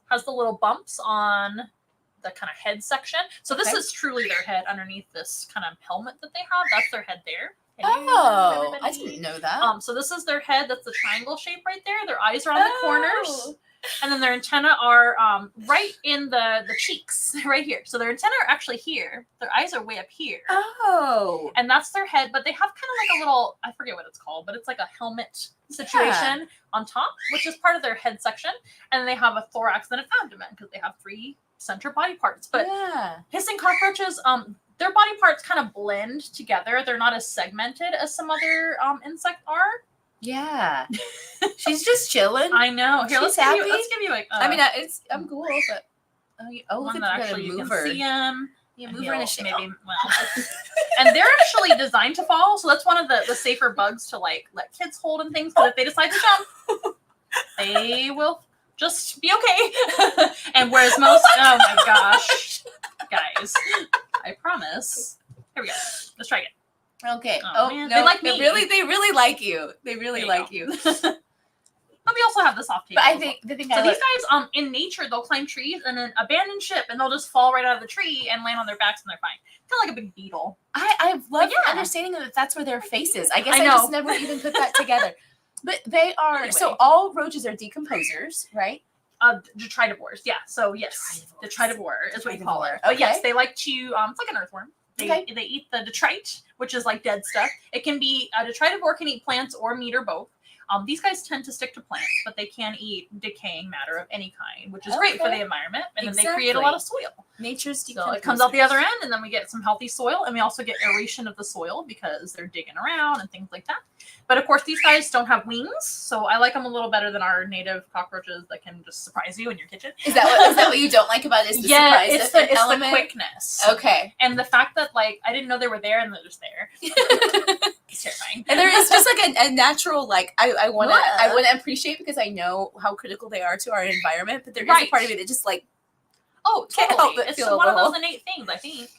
has the little bumps on the kind of head section. So this is truly their head underneath this kind of helmet that they have. That's their head there. I didn't know that. So this is their head. That's the triangle shape right there. Their eyes are on the corners. And then their antennae are right in the cheeks, right here. So their antennae are actually here. Their eyes are way up here. Oh. And that's their head, but they have kind of like a little, I forget what it's called, but it's like a helmet situation on top, which is part of their head section. And then they have a thorax and an abdomen because they have 3 center body parts. But hissing cockroaches, their body parts kind of blend together. They're not as segmented as some other insect are. Yeah. She's just chilling. I know. Here, She's happy. Let's give you like. I mean, I'm cool, but one that actually you can see him. Yeah, move her in a shell. Maybe, well. And they're actually designed to fall, so that's one of the safer bugs to like let kids hold and things. But if they decide to jump, they will just be okay. And whereas most, oh my gosh, guys, I promise. Here we go. Let's try it. Okay. Oh man. No, they like me. They really like you. They really like you. But we also have the soft table. But I think the thing so these guys, in nature, they'll climb trees and then abandon ship, and they'll just fall right out of the tree and land on their backs, and they're fine. Kind of like a big beetle. I love understanding that that's where their face is. I guess I just never even put that together. But they are anyway. So all roaches are decomposers, right? Detritivores. Yeah. So yes, detritivore is what you call her. But yes, they like to. It's like an earthworm. They eat the detrite, which is like dead stuff. It can be a detritivore can eat plants or meat or both. These guys tend to stick to plants, but they can eat decaying matter of any kind, which is great for the environment. And then they create a lot of soil. Nature's so it comes out the other end, and then we get some healthy soil, and we also get aeration of the soil because they're digging around and things like that. But of course, these guys don't have wings, so I like them a little better than our native cockroaches that can just surprise you in your kitchen. Is that what you don't like about it? Is the surprise it's the quickness. Okay. And the fact that like I didn't know they were there and they're just there. It's terrifying. And there is just like a natural like I want to appreciate because I know how critical they are to our environment, but there is a part of me that just like can't help but feel one of those innate things, I think.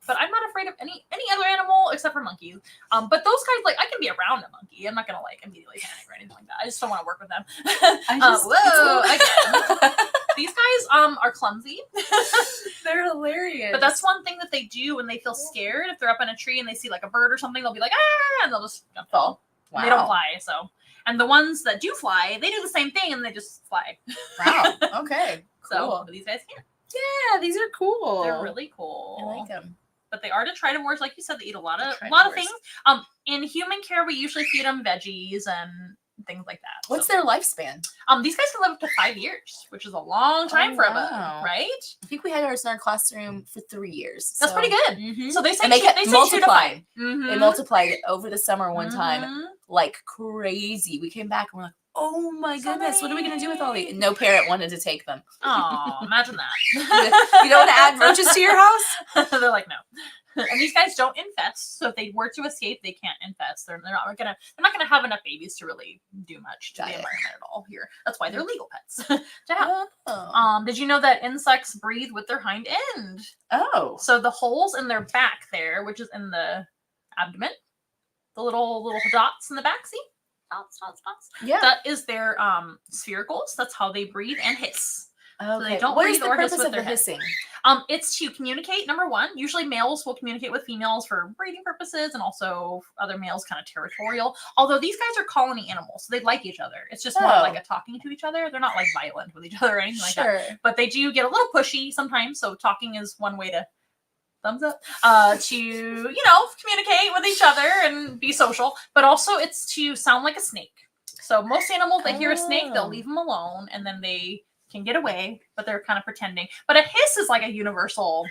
But I'm not afraid of any other animal except for monkeys. But those guys, like, I can be around a monkey. I'm not gonna like immediately panic or anything like that. I just don't want to work with them. These guys are clumsy. They're hilarious. But that's one thing that they do when they feel scared. If they're up in a tree and they see like a bird or something, they'll be like ah, and they'll just fall. Wow. They don't fly. So, and the ones that do fly, they do the same thing and they just fly. Wow. Okay. So these guys can't. Yeah, these are cool. They're really cool. I like them. But they are detritivores, like you said. They eat a lot of things. In human care, we usually feed them veggies and things like that. What's their lifespan? These guys can live up to 5 years, which is a long time for a bug, right? I think we had ours in our classroom for 3 years. That's pretty good. Mm-hmm. So they say they multiplied. Mm-hmm. They multiplied over the summer one time like crazy. We came back and we're like, oh my goodness, what are we going to do with all these? No parent wanted to take them. Oh, imagine that. You don't want to add roaches to your house? They're like, no. And these guys don't infest, so if they were to escape, they can't infest. They're not gonna have enough babies to really do much to the environment at all here. That's why they're legal pets to have. Did you know that insects breathe with their hind end? Oh, so the holes in their back there, which is in the abdomen, the little dots in the back, see? Dots. Yeah. That is their sphericals. That's how they breathe and hiss. Okay. So they don't what breathe is the or purpose hiss with of their the hissing? It's to communicate, number one. Usually males will communicate with females for breeding purposes and also other males kind of territorial. Although these guys are colony animals, so they like each other. It's just more like a talking to each other. They're not like violent with each other or anything like that. But they do get a little pushy sometimes, so talking is one way to thumbs up to communicate with each other and be social. But also it's to sound like a snake. So most animals, they hear a snake, they'll leave them alone, and then they can get away, but they're kind of pretending. But a hiss is like a universal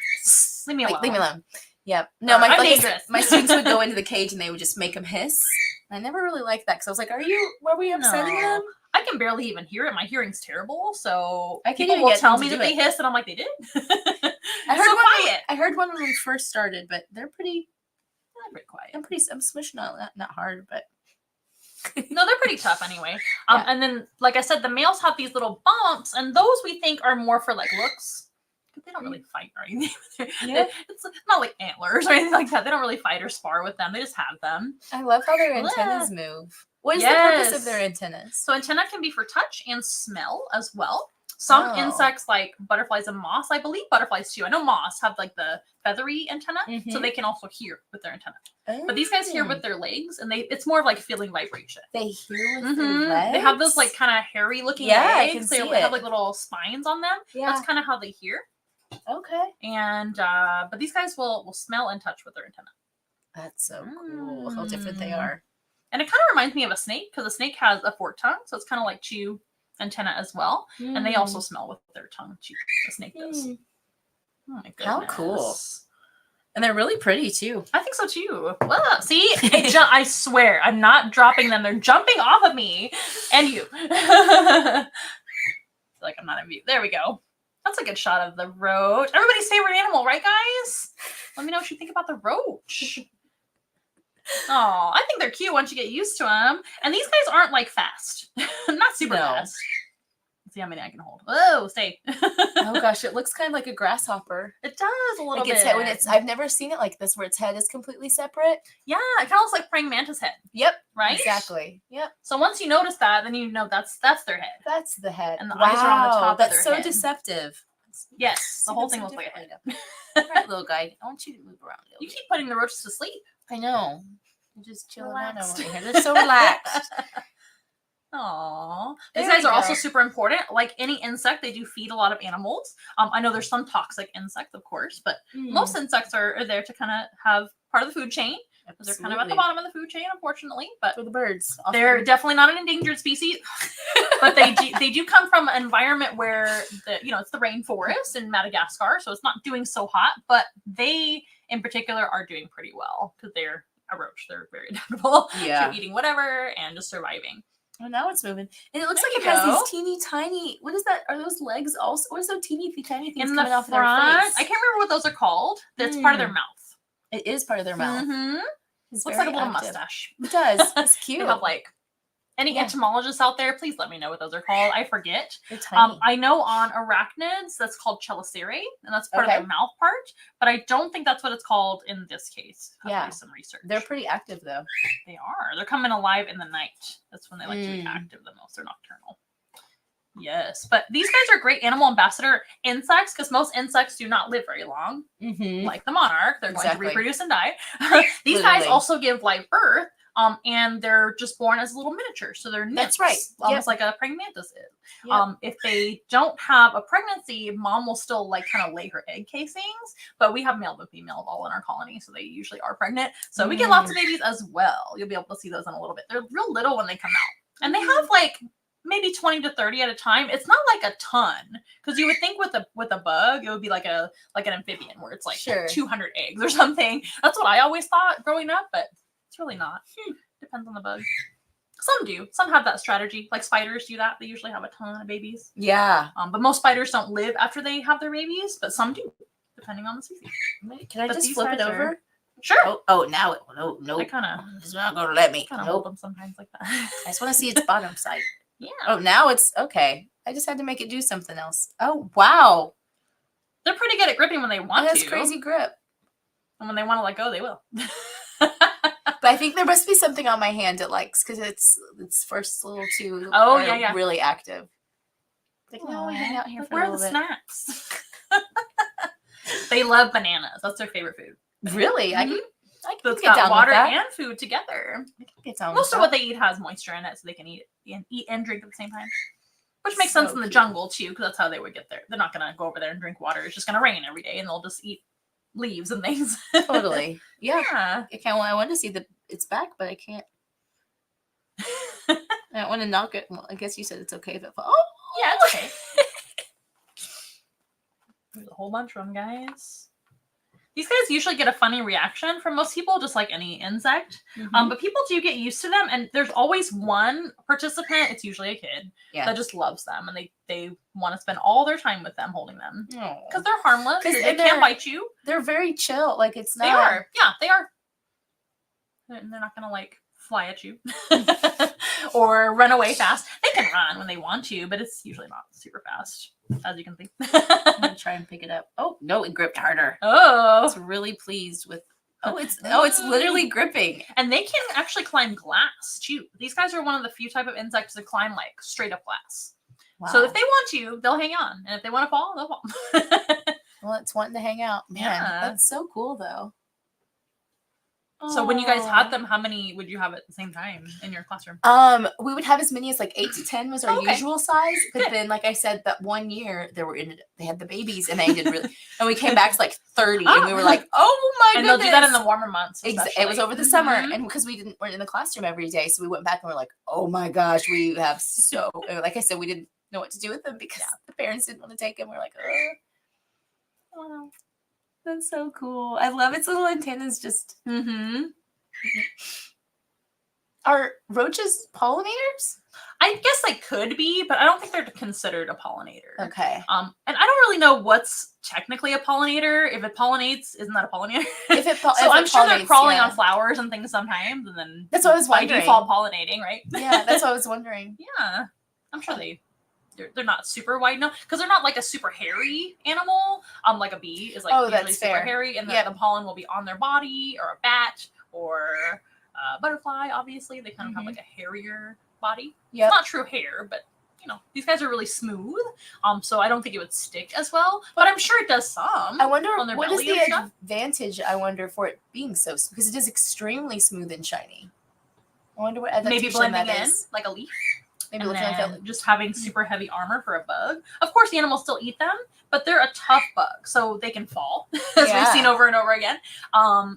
leave me alone. Leave me alone. Yep. No, my students would go into the cage and they would just make them hiss. I never really liked that because I was like, were we upsetting them? I can barely even hear it. My hearing's terrible, so people will tell me that they hiss, and I'm like, they did. I heard one when we first started, but they're pretty quiet. I'm smishing on that, not hard, but. No, they're pretty tough anyway. And then, like I said, the males have these little bumps, and those we think are more for like looks. They don't really fight or anything. It's not like antlers or anything like that. They don't really fight or spar with them. They just have them. I love how their antennas move. What is the purpose of their antennas? So antenna can be for touch and smell as well. Some Oh. insects like butterflies and moths, I believe butterflies too. I know moths have like the feathery antenna, so they can also hear with their antenna. But these guys hear with their legs, and it's more of like feeling vibration. They hear with their legs? They have those like kind of hairy looking Yeah, I legs. can They see have it. like little spines on them. Yeah. That's kind of how they hear. Okay. And but these guys will smell and touch with their antenna. That's so cool. How different they are. And it kind of reminds me of a snake, because a snake has a forked tongue, so it's kind of like chew antenna as well. And they also smell with their tongue too. The snake does. Oh my goodness. How cool. And they're really pretty too. I think so too. Well, see, I swear, I'm not dropping them. They're jumping off of me and you. Like I'm not in view. There we go. That's a good shot of the roach. Everybody's favorite animal, right, guys? Let me know what you think about the roach. Oh, I think they're cute once you get used to them. And these guys aren't like fast. Not super fast. Let's see how many I can hold. Oh, stay. Oh gosh, it looks kind of like a grasshopper. It does a little like bit. When it's, I've never seen it like this, where its head is completely separate. Yeah, it kind of looks like praying mantis head. Yep. Right? Exactly. Yep. So once you notice that, then you know that's their head. That's the head. And the eyes are on the top of that's their so head. deceptive. Yes, the whole thing looks like a head. All right, little guy. I want you to move around. You keep putting the roaches to sleep. I know. You're just chilling out Relaxed. over here. They're so relaxed. Aww. There These guys we are also go. super important. Like any insect, they do feed a lot of animals. I know there's some toxic insects, of course, but most insects are there to kind of have part of the food chain. They're kind of at the bottom of the food chain, unfortunately. But for the birds, they're definitely not an endangered species. But they do come from an environment where it's the rainforest in Madagascar, so it's not doing so hot. But they, in particular, are doing pretty well because they're a roach. They're very adaptable to eating whatever and just surviving. Oh, now it's moving. And it looks There like it you has go. these teeny tiny, what is that? Are those legs also? What is those teeny tiny things In the coming off front, of their face? I can't remember what those are called. That's part of their mouth. It is part of their mouth. Looks like a little mustache. It does. It's cute. They have like any entomologists out there, please let me know what those are called. I forget. They're tiny. I know on arachnids that's called chelicerae, and that's part of their mouth part, but I don't think that's what it's called in this case. I'll do some research. They're pretty active though. They are. They're coming alive in the night. That's when they like to be active the most. They're nocturnal. Yes, but these guys are great animal ambassador insects because most insects do not live very long. Like the monarch, they're going to reproduce and die. These guys also give live birth. And they're just born as little miniatures, so they're nymphs, almost like a praying mantis is. If they don't have a pregnancy, mom will still like kind of lay her egg casings, but we have male and female all in our colony, so they usually are pregnant. So we get lots of babies as well. You'll be able to see those in a little bit. They're real little when they come out, and they have like maybe 20 to 30 at a time. It's not like a ton, because you would think with a bug it would be like an amphibian where it's like 200 eggs or something. That's what I always thought growing up, but it's really not. Depends on the bug. Some do. Some have that strategy. Like spiders do that. They usually have a ton of babies. Yeah. But most spiders don't live after they have their babies, but some do, depending on the species. Can I just flip it over? Sure. Oh, now it. No. I kind of. It's not going to let me. Hold them sometimes like that. I just want to see its bottom side. Yeah. Oh, now it's okay. I just had to make it do something else. Oh, wow. They're pretty good at gripping when they want to. That's crazy grip. And when they want to let go, they will. But I think there must be something on my hand it likes because its first little two are really active. Like, no, we hang out here for a little bit. Where are the snacks? They love bananas. That's their favorite food. Really? I can it's get down water with that. and food together. Most of what they eat has moisture in it, so they can eat and drink at the same time. Which makes sense in the jungle too, because that's how they would get there. They're not gonna go over there and drink water. It's just gonna rain every day, and they'll just eat leaves and things. Totally. Yeah. I can't. Well, I want to see its back, but I can't. I don't want to knock it. Well, I guess you said it's okay if it falls. Oh, yeah, it's okay. There's a whole bunch of them, guys. These guys usually get a funny reaction from most people, just like any insect. But people do get used to them, and there's always one participant, it's usually a kid, that just loves them, and they want to spend all their time with them, holding them. Because they're harmless. They can't bite you. They're very chill. Like, it's not... They are. Yeah, they are. They're not going to, like, fly at you. Or run away fast. They can run when they want to, but it's usually not super fast, as you can see. I'm going to try and pick it up. Oh, no, it gripped harder. Oh. It's really pleased with... it's literally gripping. And they can actually climb glass, too. These guys are one of the few type of insects that climb, like, straight up glass. Wow. So if they want you, they'll hang on. And if they want to fall, they'll fall. Well, it's wanting to hang out. Man, Yeah. that's so cool, though. So when you guys had them, how many would you have at the same time in your classroom? We would have as many as like 8 to 10 was our usual size. But Good. then, like I said, that one year they had the babies and they did really, and we came back to like 30 and we were like, oh my And goodness. they'll do that in the warmer months. It was over the summer, and because we weren't in the classroom every day, so we went back and we're like, oh my gosh, we have so, like I said, we didn't know what to do with them because the parents didn't want to take them. We're like, oh, that's so cool. I love its little antennas. Just Are roaches pollinators? I guess they could be, but I don't think they're considered a pollinator. Okay. And I don't really know what's technically a pollinator. If it pollinates, isn't that a pollinator? So I'm sure they're crawling on flowers and things sometimes, and then that's what I was wondering. By default, pollinating, right? Yeah, that's what I was wondering. Yeah, I'm sure they're not super wide enough because they're not like a super hairy animal. Like a bee is like usually super hairy, and the pollen will be on their body, or a bat, or a butterfly. Obviously, they kind of have like a hairier body. It's not true hair, but you know, these guys are really smooth. So I don't think it would stick as well, but I'm sure it does some. I wonder on their what is belly the and stuff. advantage. I wonder for it being so, because it is extremely smooth and shiny. I wonder what adaptation Maybe blending that in is. like a leaf. Maybe And looking like then that. just having super heavy armor for a bug. Of course, the animals still eat them, but they're a tough bug, so they can fall, as we've seen over and over again.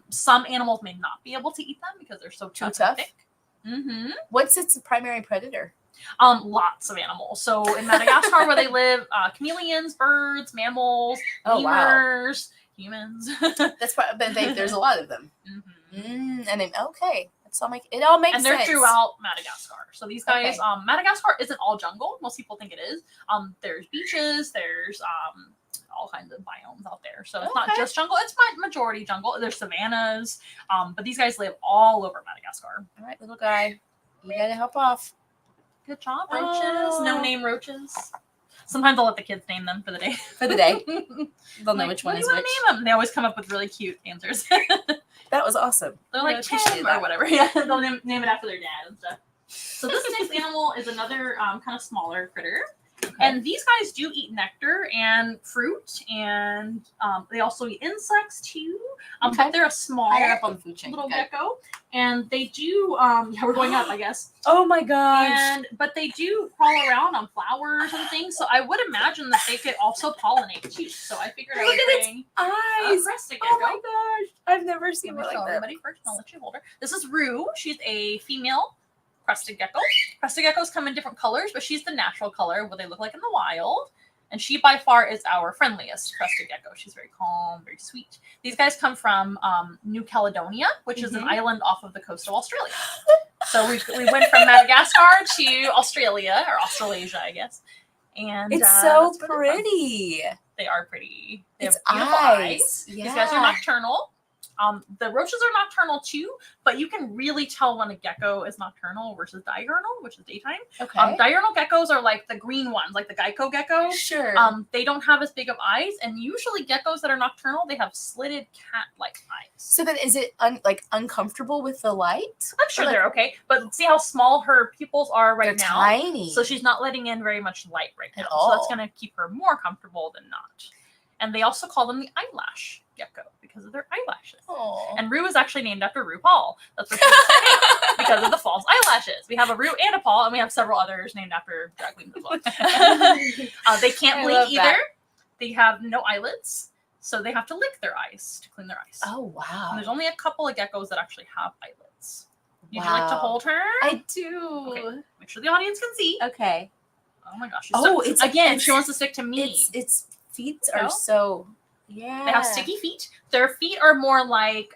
Some animals may not be able to eat them because they're so tough. And thick. What's its primary predator? Lots of animals. So in Madagascar, where they live, chameleons, birds, mammals, lemurs, humans. That's why. But there's a lot of them. And then it all makes sense. And they're throughout Madagascar. So these guys, Madagascar isn't all jungle. Most people think it is. There's beaches. There's all kinds of biomes out there. So it's not just jungle. It's majority jungle. There's savannas. But these guys live all over Madagascar. All right, little guy, you gotta help off. Good job, roaches. No name roaches. Sometimes I'll let the kids name them for the day. They'll know which one is which. Name them? They always come up with really cute answers. That was awesome. They're like Tim or whatever. Yeah, they'll name it after their dad and stuff. So this next animal is another kind of smaller critter. And these guys do eat nectar and fruit, and they also eat insects too. But they're a small up on the food chain. little gecko, and they do. We're going up, I guess. Oh my gosh! But they do crawl around on flowers and things. So I would imagine that they could also pollinate too. So I figured I would bring eyes. Crested Oh gecko. my gosh! I've never seen one like that. Everybody first, I'll let you hold her. This is Rue. She's a female crested gecko. Crested geckos come in different colors, but she's the natural color, what they look like in the wild. And she by far is our friendliest crested gecko. She's very calm, very sweet. These guys come from New Caledonia, which is an island off of the coast of Australia. So we went from Madagascar to Australia, or Australasia, I guess. And it's so pretty. They are pretty. They have beautiful eyes. Yeah. These guys are nocturnal. The roaches are nocturnal too, but you can really tell when a gecko is nocturnal versus diurnal, which is daytime. Diurnal geckos are like the green ones, like the gecko gecko. Sure. They don't have as big of eyes, and usually geckos that are nocturnal, they have slitted cat-like eyes. So then, is it uncomfortable with the light? I'm sure they're okay, but see how small her pupils are right now. Tiny. So she's not letting in very much light right now. all. So that's going to keep her more comfortable than not. And they also call them the eyelash gecko because of their eyelashes. Aww. And Rue is actually named after RuPaul. That's what she was because of the false eyelashes. We have a Rue and a Paul, and we have several others named after drag queens as well. They can't blink either. They have no eyelids, so they have to lick their eyes to clean their eyes. Oh, wow. And there's only a couple of geckos that actually have eyelids. Would you like to hold her? I do. Okay. Make sure the audience can see. Okay. Oh my gosh. It's again, she wants to stick to me. Its feet are so... Yeah. They have sticky feet. Their feet are more like,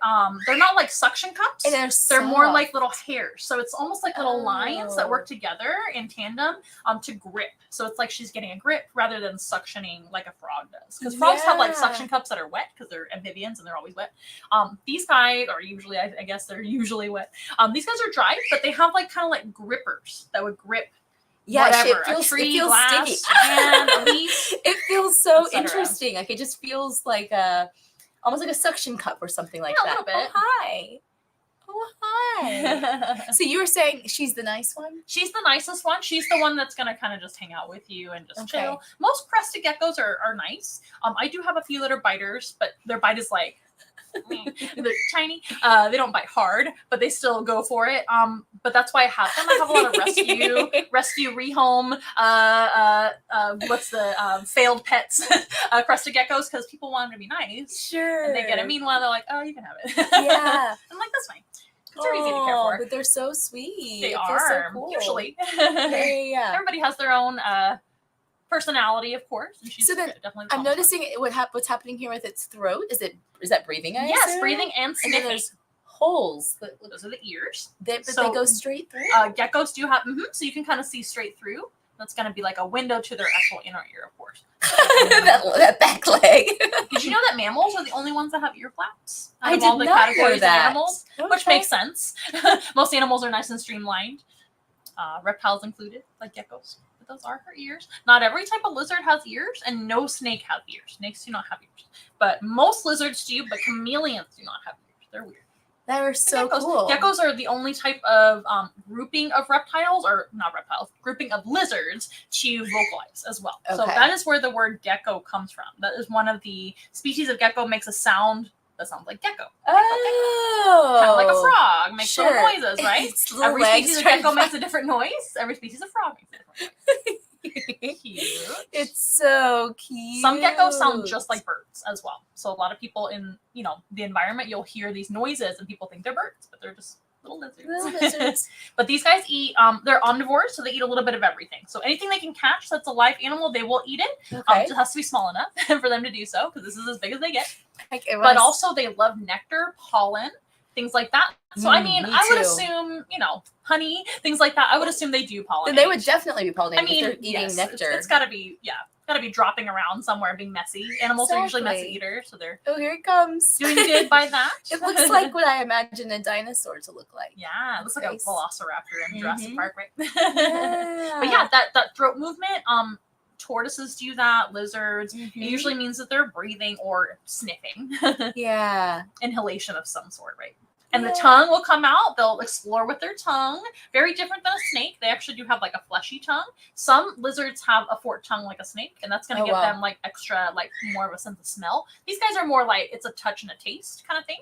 they're not like suction cups. And they're more like little hairs. So it's almost like little lines that work together in tandem to grip. So it's like she's getting a grip rather than suctioning like a frog does. Because frogs have like suction cups that are wet because they're amphibians and they're always wet. These guys are usually, I guess they're usually wet. These guys are dry, but they have like kind of like grippers that would grip. Yeah, whatever, it feels glass, sticky. Hand, leaf, it feels so interesting. Like it just feels like almost like a suction cup or something like that. A little bit. Oh, hi. Oh, hi. So you were saying she's the nice one? She's the nicest one. She's the one that's gonna kind of just hang out with you and just Okay. chill. Most crested geckos are nice. I do have a few that are biters, but their bite is like they're tiny. They don't bite hard, but they still go for it. But that's why I have them. I have a lot of rescue, rehome. What's the failed pets? Crested geckos, because people want them to be nice. Sure. And they get a mean one. They're like, oh, you can have it. Yeah. I'm like, that's fine. They're easy to care for. But they're so sweet. They It are feels so cool. usually. Yeah. Everybody has their own personality, of course. And she's So then definitely. I'm noticing what's happening here with its throat. Is that breathing? I Yes, assume? breathing and And sniffing. then there's holes. Those are the ears. But So, they go straight through. Geckos do have, so you can kind of see straight through. That's going to be like a window to their actual inner ear, of course. that back leg. Did you know that mammals are the only ones that have ear flaps? I Out of did all the not know categories that. of animals, which Okay. makes sense. Most animals are nice and streamlined. Reptiles included, like geckos. But those are her ears. Not every type of lizard has ears, and no snake has ears. Snakes do not have ears. But most lizards do, but chameleons do not have ears. They're weird. That were so geckos. cool. Geckos are the only type of grouping of reptiles, or not reptiles, grouping of lizards to vocalize as well. So Okay. that is where the word gecko comes from. That is one of the species of gecko makes a sound that sounds like gecko. Oh. Kind of like a frog makes Sure. little noises, right? Its little Every legs species of trying to gecko makes a different noise. Every species of frog makes a different noise. Cute. It's so cute. Some geckos sound just like birds as well. So a lot of people in, the environment, you'll hear these noises and people think they're birds, but they're just little lizards. Little lizards. But these guys eat, they're omnivores, so they eat a little bit of everything. So anything they can catch that's a live animal, they will eat it. Okay. It just has to be small enough for them to do so, because this is as big as they get. Okay, But also they love nectar, pollen, things like that. So I mean, me I would too. assume, honey, things like that. I would assume they do pollinate. then they would definitely be pollinating I mean, if they're eating yes, nectar. It's got to be, got to be dropping around somewhere, being messy. Animals are usually messy Exactly. eaters, so they're Oh, here it comes. doing good by that. It looks like what I imagine a dinosaur to look like. Yeah, it looks like a Face. velociraptor in Jurassic Mhm. Park, right? Yeah. But yeah, that throat movement, tortoises do that, lizards. Mhm. It usually means that they're breathing or sniffing. Yeah. Inhalation of some sort, right? And the Yeah. tongue will come out. They'll explore with their tongue. Very different than a snake. They actually do have like a fleshy tongue. Some lizards have a forked tongue like a snake, and that's going to Oh, give wow. them like extra, like more of a sense of smell. These guys are more like it's a touch and a taste kind of thing,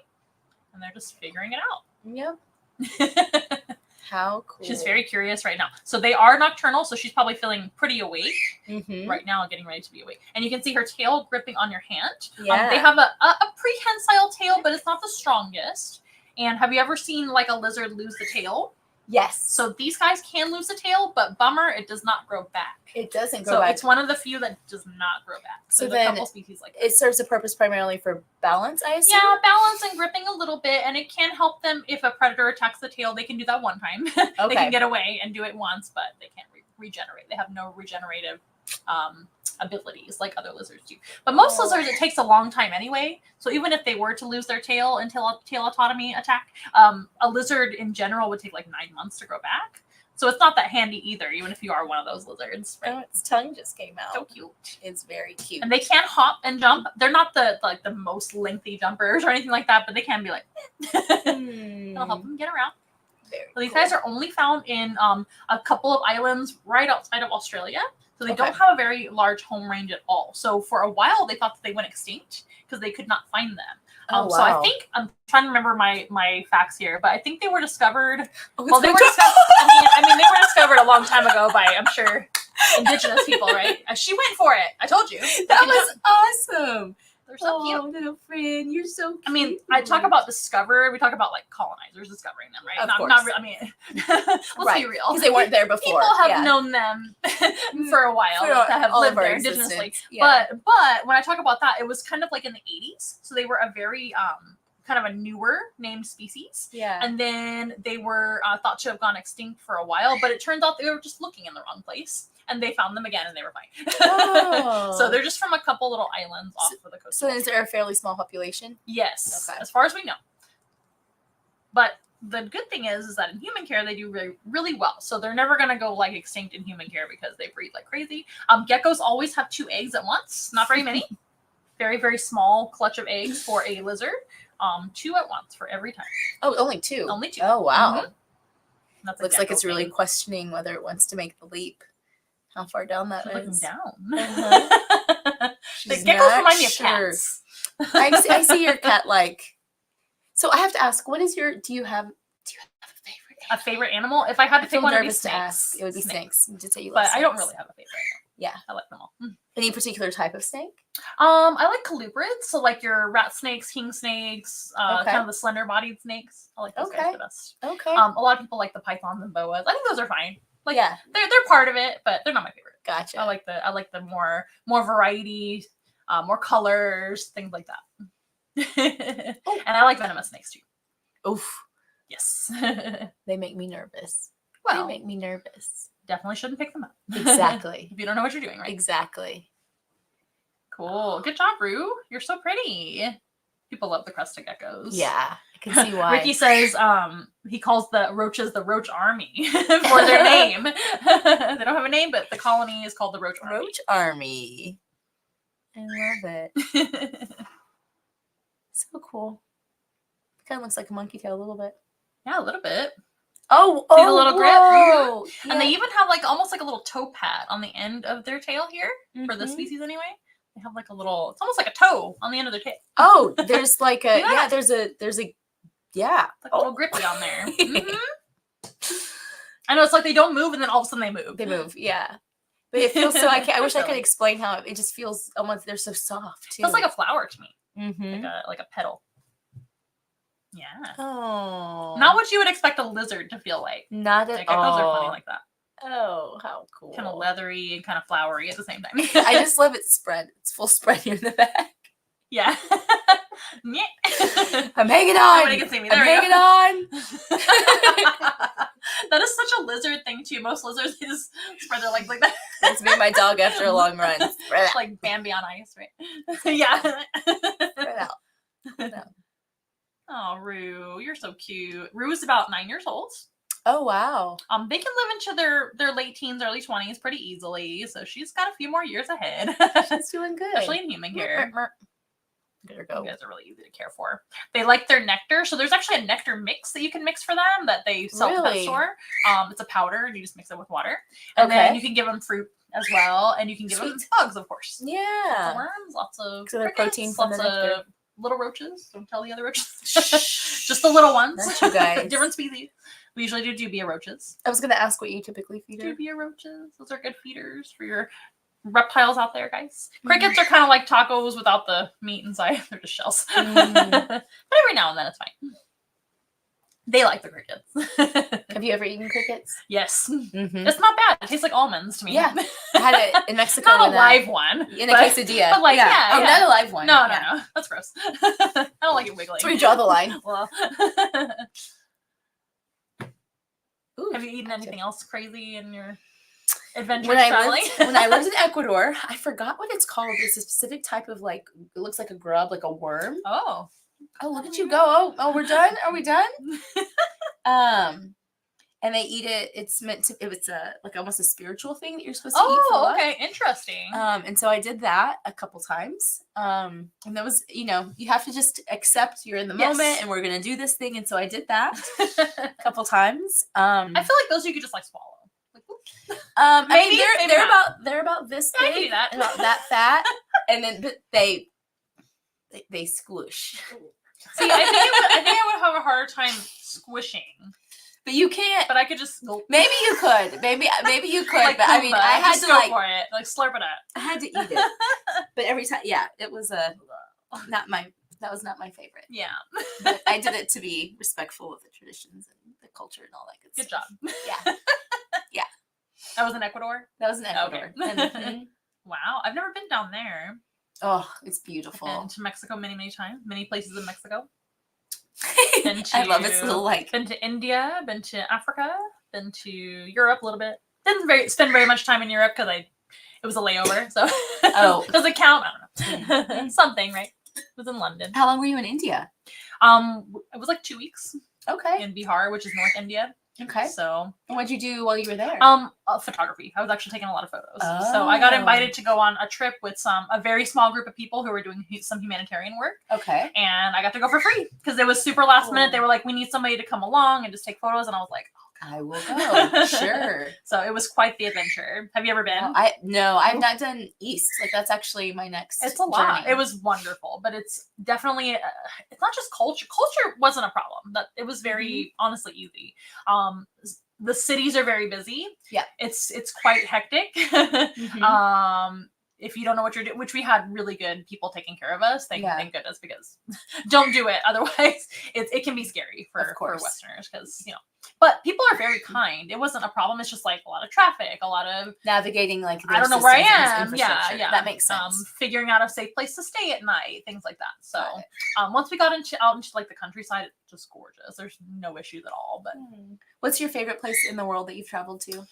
and they're just figuring it Yep. out. How cool. She's very curious right now. So they are nocturnal, so she's probably feeling pretty awake Mhm. right now, getting ready to be awake. And you can see her tail gripping on your hand. Yeah. They have a prehensile tail, but it's not the strongest. And have you ever seen like a lizard lose the tail? Yes. So these guys can lose the tail, but bummer, it does not grow back. It doesn't go So back. it's one of the few that does not grow back. So There's a then couple species like that. It serves a purpose primarily for balance, I assume? Yeah, balance and gripping a little bit, and it can help them if a predator attacks the tail. They can do that one time. They Okay. can get away and do it once, but they can't regenerate. They have no regenerative abilities like other lizards do. But most Oh. lizards, it takes a long time anyway. So even if they were to lose their tail in tail autotomy attack, a lizard in general would take like 9 months to grow back. So it's not that handy either, even if you are one of those lizards. Right? Oh, its tongue just came out. So cute. It's very cute. And they can hop and jump. They're not the most lengthy jumpers or anything like that, but they can be like, they'll help them get around. Very So these cool. guys are only found in a couple of islands right outside of Australia. So they Okay. don't have a very large home range at all. So for a while, they thought that they went extinct because they could not find them. Oh, So I wow. think, I'm trying to remember my facts here, but I think they were discovered. Oh, Well, it's they were my discovered. I mean, they were discovered a long time ago by, I'm sure, indigenous people, right? She went for it. I told you. That was awesome. They're so cute. Oh, little friend, you're so cute. I mean, I talk about discovered. We talk about like colonizers discovering them, right? Of not course. I mean, let's Right, be real. because they weren't there before. People have yeah. known them for a while For that have all lived of our there existence. indigenously. Yeah. But when I talk about that, it was kind of like in the 80s. So they were a very kind of a newer named species. Yeah. And then they were thought to have gone extinct for a while, but it turns out they were just looking in the wrong place. And they found them again and they were fine. Oh. So they're just from a couple little islands off of the coast. So is there a fairly small population? Yes, Okay. as far as we know. But the good thing is that in human care they do really, really well. So they're never going to go like extinct in human care because they breed like crazy. Geckos always have 2 eggs at once, not very many. Very, very small clutch of eggs for a lizard. 2 at once for every time. Oh, only 2. Only 2. Oh, wow. That's a Looks like gecko it's really thing. questioning whether it wants to make the leap. How far down that She's looking is. down. Uh-huh. The She's geckos not remind me of sure. cats. I see your cat like. So I have to ask, what is your? Do you have a favorite? A favorite animal? If I had to I pick feel one, it'd be nervous to snakes. ask. It would be snakes. You did say you love But snakes. I don't really have a favorite. Yeah, I like them all. any particular type of snake? I like colubrids, so like your rat snakes, king snakes, Okay. kind of the slender-bodied snakes. I like those guys the best. Okay. A lot of people like the pythons and boas. I think those are fine. Like, yeah, they're part of it, but they're not my favorite. gotcha. I like the more variety, more colors, things like that. Oh. And I like venomous snakes too. Oof, Yes. they make me nervous. Well, They make me nervous. definitely shouldn't pick them up. Exactly. If you don't know what you're doing, right? Exactly. Cool. Good job, Rue. You're so pretty. People love the crested geckos. Yeah, I can see why. Ricky says he calls the roaches the Roach Army for their name. They don't have a name, but the colony is called the Roach Army. Roach Army. I love it. So cool. Kind of looks like a monkey tail a little bit. Yeah, a little bit. Oh, See the little grip? whoa. And they even have like almost like a little toe pad on the end of their tail here for the Mhm. species anyway. They have like a little, it's almost like a toe on the end of their tail. Oh, there's like a Yeah. there's a yeah. Like a little grippy on there. I know, it's like they don't move and then all of a sudden they move. They move, yeah. But it feels so I wish I could Silly. explain how it just feels almost they're so soft too. Feels like a flower to me. mm-hmm. Like a petal. Yeah. Oh. Not what you would expect a lizard to feel like. Not at Like, geckos are funny all. like that. Oh, how cool. Kind of leathery and kind of flowery at the same time. I just love it spread. It's full spread here in the back. Yeah. I'm hanging on. Nobody can see me. There I'm we hanging go. on. That is such a lizard thing too. Most lizards they just spread their legs like that. That's me and my dog after a long run. Spread out. Like Bambi on ice, right? Yeah. Spread out. Spread out. Oh, Rue, you're so cute. Rue is about 9 years old. Oh wow. They can live into their late teens, early 20s pretty easily. So she's got a few more years ahead. She's doing good. Especially in human care. There You go. guys are really easy to care for. They like their nectar. So there's actually a nectar mix that you can mix for them that they sell at the pet Really? store. It's a powder and you just mix it with water. And then Okay. you can give them fruit as well. And you can give them Sweet. bugs, of course. Lots of Yeah. worms, lots of So they're crickets, protein from lots the nectar. of little roaches. Don't tell the other roaches. Just the little ones. Not you guys. Different species. We usually do dubia roaches. I was gonna ask what you typically feed her. Dubia roaches. Those are good feeders for your reptiles out there, guys. Crickets are kind of like tacos without the meat inside. They're just shells. But every now and then it's fine. They like the crickets. Have you ever eaten crickets? Yes. Mm-hmm. It's not bad. It tastes like almonds to me. Yeah. I had it in Mexico. Not a in live one. in a but- quesadilla. but like, yeah, Oh, yeah. not a live one. No, Yeah. no. That's gross. I don't like it wiggling. That's where you draw the line. Well, Ooh, have you eaten gotcha. anything else crazy in your adventure When I traveling? lived in Ecuador, I forgot what it's called. It's a specific type of like it looks like a grub, like a worm. Oh. Oh, look at you go. Oh, we're done. Are we done? And they eat it. It's meant to. It's a like almost a spiritual thing that you're supposed to eat for Oh, luck. okay. Interesting. And so I did that a couple times. And that was, you have to just accept you're in the Yes. moment and we're gonna do this thing. And so I did that a couple times. I feel like those you could just like swallow. Like, whoop. I mean, maybe, maybe they're not. about this Yeah, I big, can do that. about that fat, and then but they squish. See, I think I would have a harder time squishing, But you can't. but I could just go. Maybe you could. Maybe you could. Like but I mean, Pumbaa, I had just to go like for it, like slurp it up. I had to eat it. But every time, yeah, it was that was not my favorite. Yeah. But I did it to be respectful of the traditions and the culture and all that good Good stuff. job. Yeah. Yeah. That was in Ecuador. That was in Ecuador. Okay. Mhm. Wow, I've never been down there. Oh, it's I've beautiful. been to Mexico many times. Many places in Mexico. Been I love its to- little like. Been to India. Been to Africa. Been to Europe a little bit. Didn't spend very much time in Europe because it was a layover. So Oh. does it count? I don't know. Something, right? It was in London. How long were you in India? It was like 2 weeks Okay. in Bihar, which is North India. Okay. So what'd you do while you were there? Photography. I was actually taking a lot of photos. So I got invited to go on a trip with a very small group of people who were doing some humanitarian work. Okay. And I got to go for free because it was super last minute. They were like, we need somebody to come along and just take photos. And I was like, I will go. Sure. So it was quite the adventure. Have you ever been? No, I've not done East. Like that's actually my next. It's a lot. It was wonderful, but it's definitely it's not just culture. Culture wasn't a problem. That it was very honestly easy. The cities are very busy. Yeah, it's quite hectic. If you don't know what you're doing, which we had really good people taking care of us, thank goodness, because don't do it. Otherwise, it can be scary for Westerners because, but people are very kind. It wasn't a problem. It's just like a lot of traffic, a lot of navigating, like, I don't know where I am. Yeah. That makes sense. Figuring out a safe place to stay at night, things like that. So once we got out into like the countryside, it's just gorgeous. There's no issues at all. But what's your favorite place in the world that you've traveled to?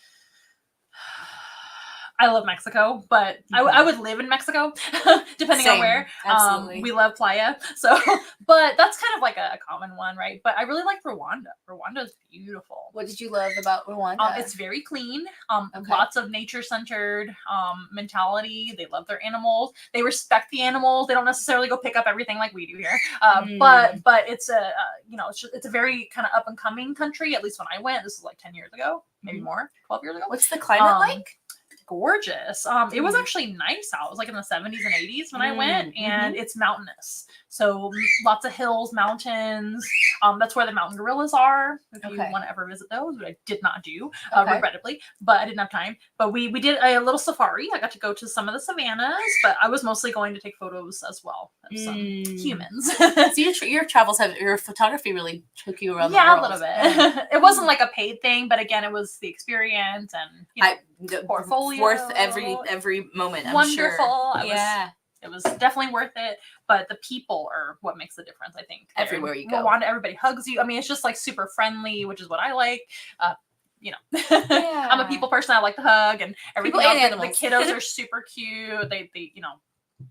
I love Mexico, but I would live in Mexico, depending on where. Absolutely. We love playa, so but that's kind of like a common one, right? But I really like Rwanda. Rwanda is beautiful. What did you love about Rwanda? It's very clean. Lots of nature-centered mentality. They love their animals. They respect the animals. They don't necessarily go pick up everything like we do here. But it's it's a very kind of up and coming country. At least when I went, this was like 10 years ago, maybe more, 12 years ago. What's the climate like? Gorgeous. It was actually nice out. It was like in the 70s and 80s when I went, and it's mountainous. So lots of hills, mountains. That's where the mountain gorillas are. If you want to ever visit those, which I did not do, regrettably, but I didn't have time. But we did a little safari. I got to go to some of the savannas, but I was mostly going to take photos as well of some humans. So your travels your photography really took you around the world. A little bit. It wasn't like a paid thing, but again, it was the experience and portfolio. Worth every moment. I'm wonderful. Sure. It was definitely worth it, but the people are what makes the difference, I think. Everywhere you go. Rwanda, everybody hugs you. I mean, it's just like super friendly, which is what I like. I'm a people person. I like to hug and everything. People and animals. The kiddos are super cute.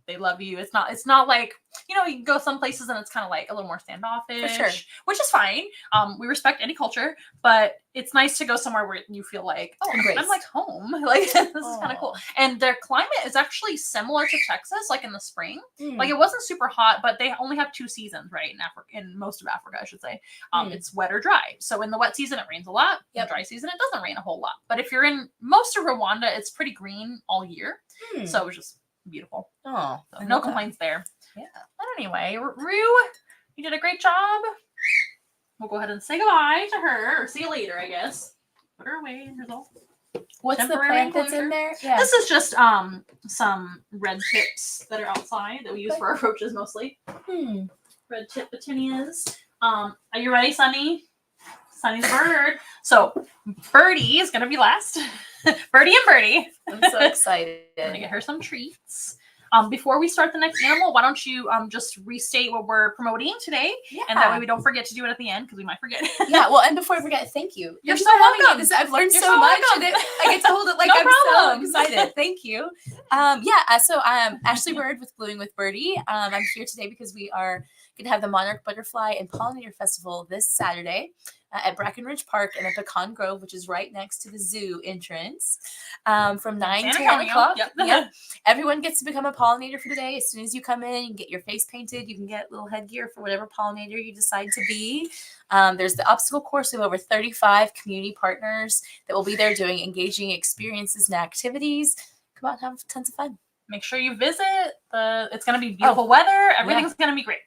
They love you. It's not like, you can go some places and it's kind of like a little more standoffish, for sure, which is fine. We respect any culture, but it's nice to go somewhere where you feel like, I'm like home. Like, this is kind of cool. And their climate is actually similar to Texas, like in the spring. Like, it wasn't super hot, but they only have 2 seasons, right? In most of Africa, I should say. It's wet or dry. So in the wet season, it rains a lot. In the dry season, it doesn't rain a whole lot. But if you're in most of Rwanda, it's pretty green all year. So it was just beautiful. So no complaints there. Yeah. But anyway, Rue, you did a great job. We'll go ahead and say goodbye to her, or see you later, I guess. Put her away. Here's all. What's the plant that's in there? Yeah. This is just some red tips that are outside that we use for our roaches mostly. Red tip petunias. Are you ready, Sunny? Sunny's a bird. So Birdie is gonna be last. Birdie and Birdie. I'm so excited. I'm gonna get her some treats. Before we start the next animal, why don't you just restate what we're promoting today? Yeah. And that way we don't forget to do it at the end because we might forget. Yeah, well, and before I forget, thank you. You're so welcome. I've learned so much. And I get to hold it like I'm so excited. Thank you. So I'm Ashley Bird with Blooming with Birdie. I'm here today because we are going to have the Monarch Butterfly and Pollinator Festival this Saturday at Brackenridge Park in a Pecan Grove, which is right next to the zoo entrance, from 9 to 1 o'clock. Yep. Everyone gets to become a pollinator for the day. As soon as you come in, you can get your face painted. You can get little headgear for whatever pollinator you decide to be. There's the obstacle course. We have over 35 community partners that will be there doing engaging experiences and activities. Come out and have tons of fun. Make sure you visit. It's going to be beautiful weather. Everything's going to be great.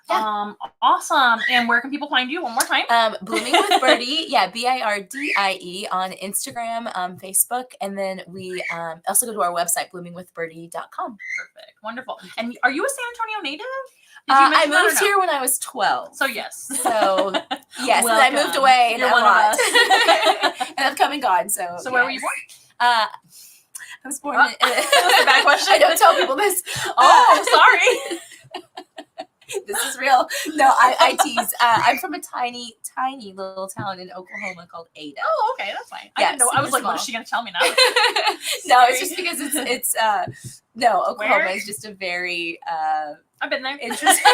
Yeah. Awesome. And where can people find you one more time? Blooming with Birdie. Yeah, BIRDIE on Instagram, Facebook. And then we also go to our website, bloomingwithbirdie.com. Perfect. Wonderful. And are you a San Antonio native? I moved here when I was 12. So yes. Yes, and I moved away and and I've come and gone. So where were you born? I was born That's a bad question. I don't tell people this. Oh, sorry. This is real. No, I tease. I'm from a tiny little town in Oklahoma called Ada. Oh, okay, that's fine. Yeah, I didn't know. I was like, what is she going to tell me now? No, it's just because it's Oklahoma is just a very I've been there. Interesting.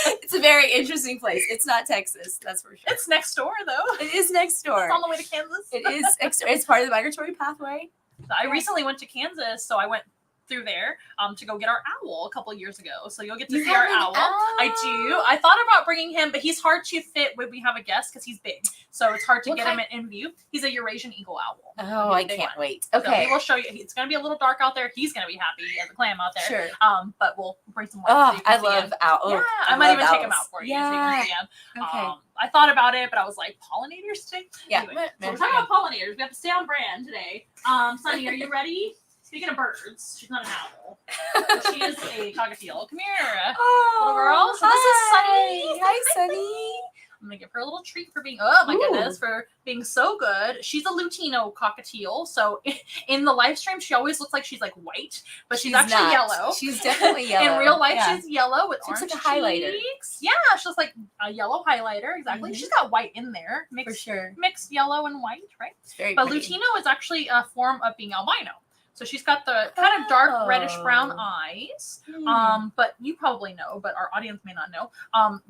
It's a very interesting place. It's not Texas, that's for sure. It's next door, though. It is next door. It's on the way to Kansas. It is. It's part of the migratory pathway. So I recently went to Kansas, so I went through there to go get our owl a couple of years ago. So you'll get to see our owl. I do. I thought about bringing him, but he's hard to fit when we have a guest because he's big. So it's hard to get him in view. He's a Eurasian eagle owl. Oh, I can't wait. Okay. So we will show you. It's going to be a little dark out there. He's going to be happy as a clam out there. Sure. But we'll bring some light. Oh, I love owls. Yeah, I might even take him out for you. Yeah. So you can see him. Okay. I thought about it, but I was like, pollinators today? Yeah. Anyway, so we're talking about pollinators. We have to stay on brand today. Sunny, are you ready? Speaking of birds, she's not an owl. She is a cockatiel. Come here, little girl. So this is Sunny. Hi, Sunny. I'm gonna give her a little treat for being, oh my goodness, for being so good. She's a Lutino cockatiel. So in the live stream, she always looks like she's like white, but she's actually not. yellow. She's definitely yellow. In real life, she's yellow with orange like a highlighter. cheeks. Yeah, she's just like a yellow highlighter. Exactly. She's got white in there, For sure. mixed yellow and white, right? It's very But pretty. Lutino is actually a form of being albino. So she's got the kind of dark reddish brown eyes. But you probably know, but our audience may not know.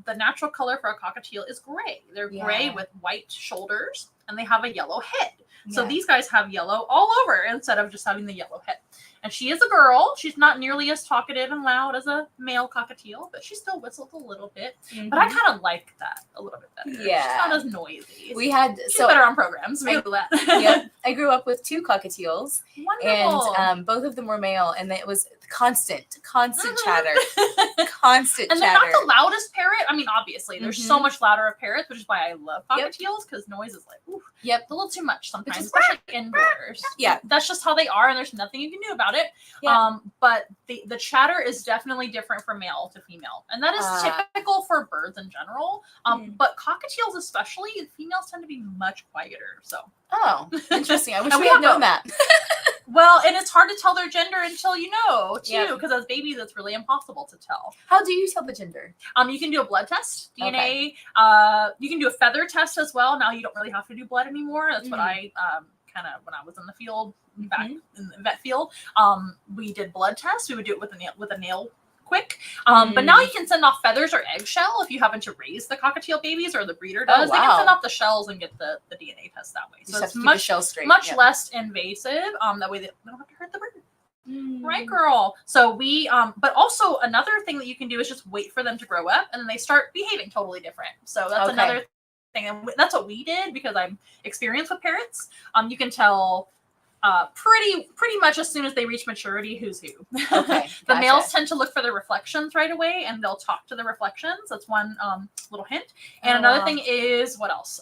The natural color for a cockatiel is gray. They're gray with white shoulders and they have a yellow head. So these guys have yellow all over instead of just having the yellow head. And she is a girl. She's not nearly as talkative and loud as a male cockatiel, but she still whistles a little bit. But I kind of like that a little bit better. Yeah. She's not as noisy. We had She's better on programs. I grew up with 2 cockatiels. Wonderful. And both of them were male, and it was constant chatter. Constant and they're chatter. not the loudest parrot. I mean, obviously, there's so much louder of parrots, which is why I love cockatiels, because noise is like, ooh, a little too much sometimes, especially indoors. Yeah. That's just how they are, and there's nothing you can do about it. Yeah. But the chatter is definitely different from male to female, and that is typical for birds in general. But cockatiels especially, females tend to be much quieter. So. Oh, interesting. I wish And we we had have known that. Well, and it's hard to tell their gender until you know, too, because as babies, it's really impossible to tell. How do you tell the gender? You can do a blood test, DNA. You can do a feather test as well. Now you don't really have to do blood anymore. That's what I kind of, when I was in the field, back in the vet field, we did blood tests. We would do it with a nail quick. But now you can send off feathers or eggshell if you happen to raise the cockatiel babies or the breeder does. They can send off the shells and get the DNA test that way. So it's much less invasive. That way they don't have to hurt the bird. Right, girl. So we, but also another thing that you can do is just wait for them to grow up and then they start behaving totally different. So that's another thing. And that's what we did because I'm experienced with parrots. You can tell pretty much as soon as they reach maturity who's who. Okay, The males tend to look for the reflections right away and they'll talk to the reflections. That's one little hint. And another thing is, what else?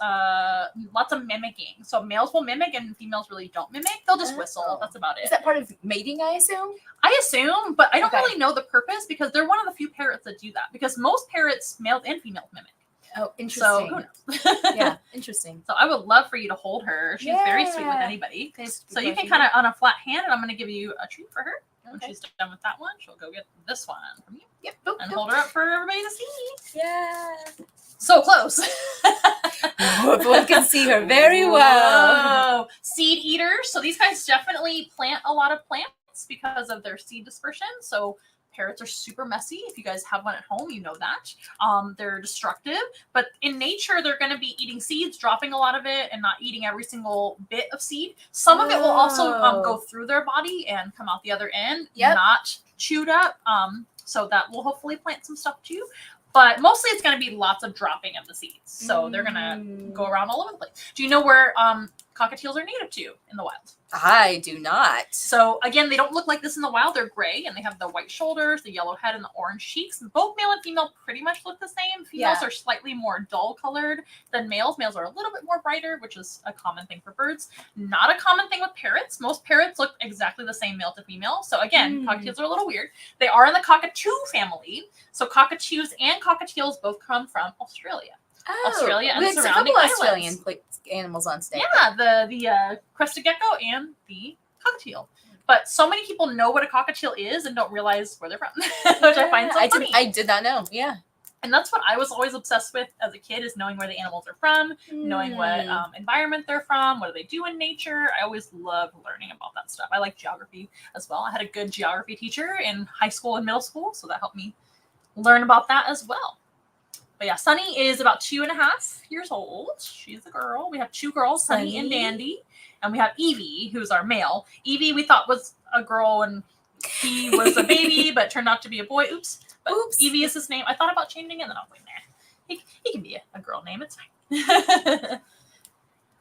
Lots of mimicking. So males will mimic and females really don't mimic. They'll just whistle. That's about it. Is that part of mating, I assume? I assume, but I don't really know the purpose because they're one of the few parrots that do that. Because most parrots, males and females, mimic. Oh, interesting. So who knows? Yeah, interesting. So I would love for you to hold her. She's very sweet with anybody. So you can kind of on a flat hand, and I'm going to give you a treat for her. When she's done with that one, she'll go get this one from you. Yep. And hold her up for everybody to see. Yeah. So close. Everyone can see her very well. Whoa. Seed eaters. So these guys definitely plant a lot of plants because of their seed dispersion. So parrots are super messy. If you guys have one at home, you know that. They're destructive, but in nature, they're going to be eating seeds, dropping a lot of it, and not eating every single bit of seed. Some of it will also go through their body and come out the other end, not chewed up. So that will hopefully plant some stuff too. But mostly it's going to be lots of dropping of the seeds. So they're going to go around all over the place. Do you know where cockatiels are native to in the wild? I do not. So again, they don't look like this in the wild. They're gray and they have the white shoulders, the yellow head, and the orange cheeks. Both male and female pretty much look the same. Females are slightly more dull colored than males. Males are a little bit more brighter, which is a common thing for birds. Not a common thing with parrots. Most parrots look exactly the same male to female. So again, cockatiels are a little weird. They are in the cockatoo family. So cockatoos and cockatiels both come from Australia. Australia and surrounding islands. Australian animals on stage. Yeah, the crested gecko and the cockatiel. But so many people know what a cockatiel is and don't realize where they're from, which I find so funny. I did not know. Yeah. And that's what I was always obsessed with as a kid, is knowing where the animals are from, knowing what environment they're from, what do they do in nature. I always loved learning about that stuff. I like geography as well. I had a good geography teacher in high school and middle school, so that helped me learn about that as well. But yeah, Sunny is about 2.5 years old. She's a girl. We have 2 girls, Sunny and Dandy. And we have Evie, who's our male. Evie, we thought was a girl and he was a baby, but turned out to be a boy. Oops. But Evie is his name. I thought about changing it, and then I was like, nah. He can be a girl name. It's fine.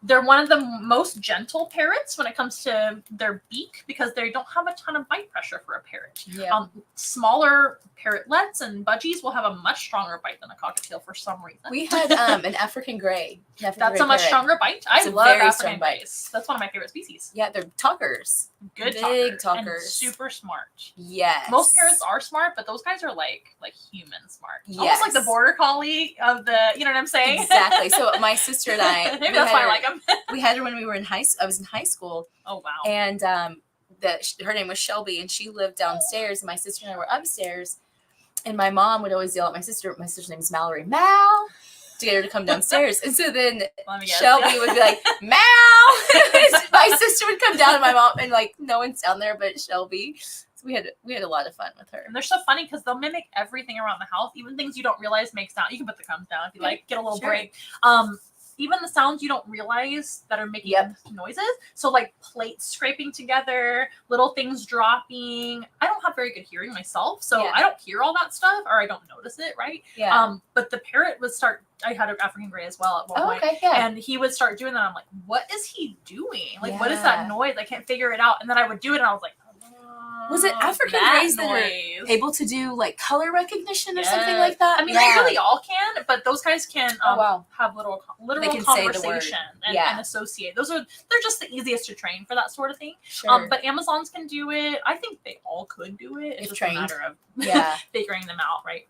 They're one of the most gentle parrots when it comes to their beak because they don't have a ton of bite pressure for a parrot. Yeah. Smaller parrotlets and budgies will have a much stronger bite than a cockatiel for some reason. We had an African gray. That's a much stronger bite. I love African grays. That's one of my favorite species. Yeah, they're talkers. Good big talkers. And super smart. Yes. Most parrots are smart, but those guys are like human smart. Yes. Almost like the border collie of the, you know what I'm saying? Exactly. So my sister and I, maybe that's why I like them. We had her when we were in I was in high school. Oh wow. And her name was Shelby, and she lived downstairs, and my sister and I were upstairs. And my mom would always yell at my sister. My sister's name is Mallory. Mal. To get her to come downstairs. And so then Shelby would be like, Mal. My sister would come down, and my mom, and like no one's down there but Shelby. So we had a lot of fun with her. And they're so funny because they'll mimic everything around the house, even things you don't realize make sound. You can put the crumbs down if you like, get a little break. Even the sounds you don't realize that are making noises. So like plates scraping together, little things dropping. I don't have very good hearing myself, so I don't hear all that stuff, or I don't notice it, right? Yeah. But the parrot would start. I had an African gray as well at one point. And he would start doing that. I'm like, what is he doing? Like, what is that noise? I can't figure it out. And then I would do it, and I was like, was it African grays that are able to do like color recognition or something like that? I mean, they really all can, but those guys can have literal conversation and associate. They're just the easiest to train for that sort of thing. Sure. But Amazons can do it. I think they all could do it. It's just a matter of figuring them out, right?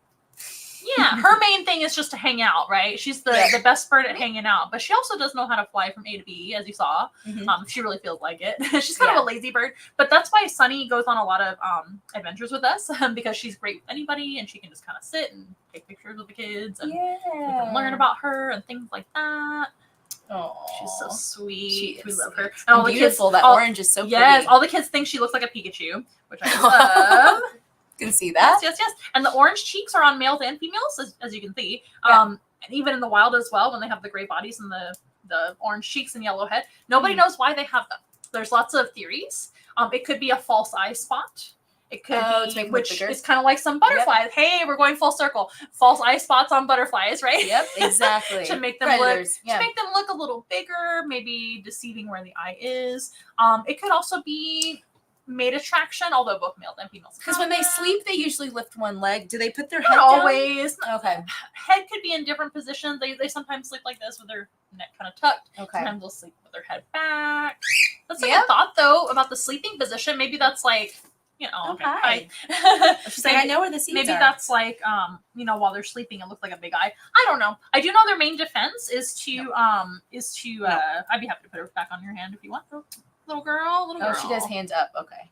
Yeah, her main thing is just to hang out, right? She's the best bird at hanging out, but she also does know how to fly from A to B, as you saw. She really feels like it. She's kind of a lazy bird, but that's why Sunny goes on a lot of adventures with us because she's great with anybody, and she can just kind of sit and take pictures with the kids, and we can learn about her and things like that. Oh, she's so sweet. We love her. And all the beautiful. That orange is so pretty. Yes, all the kids think she looks like a Pikachu, which I love. Can see that. Yes. And the orange cheeks are on males and females, as you can see. And even in the wild as well, when they have the gray bodies and the orange cheeks and yellow head. Nobody knows why they have them. There's lots of theories. It could be a false eye spot. It could be, which is kind of like some butterflies. Hey, we're going full circle. False eye spots on butterflies, right? Yep, exactly. to make them look a little bigger, maybe deceiving where the eye is. It could also be mate attraction, although both males and females. Because when they sleep, they usually lift one leg. Do they put their head down? Always. Okay. Head could be in different positions. They sometimes sleep like this with their neck kind of tucked. Okay. Sometimes they'll sleep with their head back. That's like a thought, though, about the sleeping position. Maybe that's like, okay. She's like, I know where the seeds maybe are. that's like, while they're sleeping, it looks like a big eye. I don't know. I do know their main defense is to, I'd be happy to put her back on your hand if you want. Little girl. Oh, she does hands up. Okay.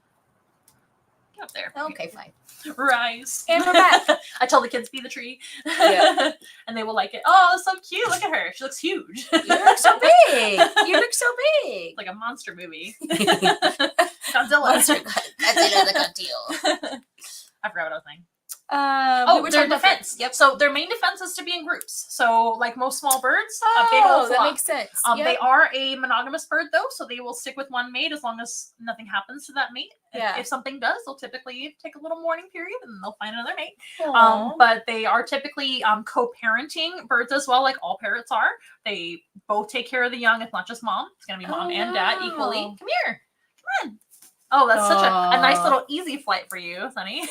Get up there. Okay, fine. Rise. And we're back. I tell the kids, be the tree. Yeah. And they will like it. Oh, that's so cute. Look at her. She looks huge. You look so big. It's like a monster movie. Godzilla. Godzilla the Godzilla. I forgot what I was saying. Their defense. Yep. So their main defense is to be in groups. So like most small birds, a big old flock. That makes sense. They are a monogamous bird though, so they will stick with one mate as long as nothing happens to that mate. If something does, they'll typically take a little mourning period and then they'll find another mate. But they are typically co-parenting birds as well, like all parrots are. They both take care of the young. It's not just mom. It's gonna be mom and dad equally. Come here. Come on. Oh, that's such a nice little easy flight for you, Sunny.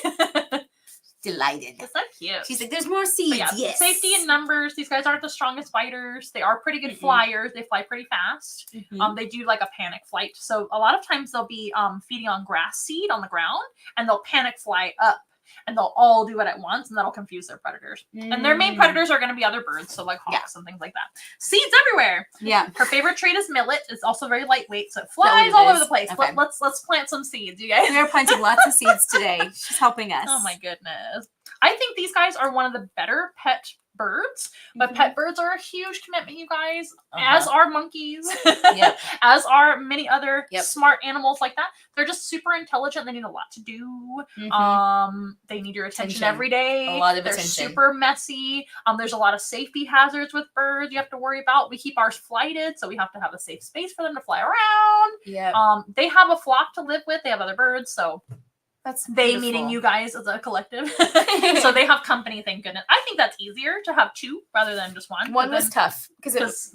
Delighted. It's so cute. She's like, there's more seeds. Yes. Safety in numbers. These guys aren't the strongest biters. They are pretty good flyers. They fly pretty fast. They do like a panic flight. So a lot of times they'll be feeding on grass seed on the ground, and they'll panic fly up, and they'll all do it at once, and that'll confuse their predators. And their main predators are going to be other birds, so like hawks and things like that. Seeds everywhere. Yeah. Her favorite trait is millet. It's also very lightweight, so it flies all over the place. Okay. Let's plant some seeds, you guys. We are planting lots of seeds today. She's helping us. Oh my goodness. I think these guys are one of the better pet birds, but pet birds are a huge commitment, you guys, Uh-huh. as are monkeys, Yep. as are many other Yep. smart animals like that. They're just super intelligent. They need a lot to do. They need your attention every day. A lot of They're attention. super messy. There's a lot of safety hazards with birds you have to worry about. We keep ours flighted, so we have to have a safe space for them to fly around. Yeah. They have a flock to live with. They have other birds, so That's they beautiful. meeting you guys as a collective. So they have company, thank goodness. I think that's easier to have two rather than just one. One was tough because it was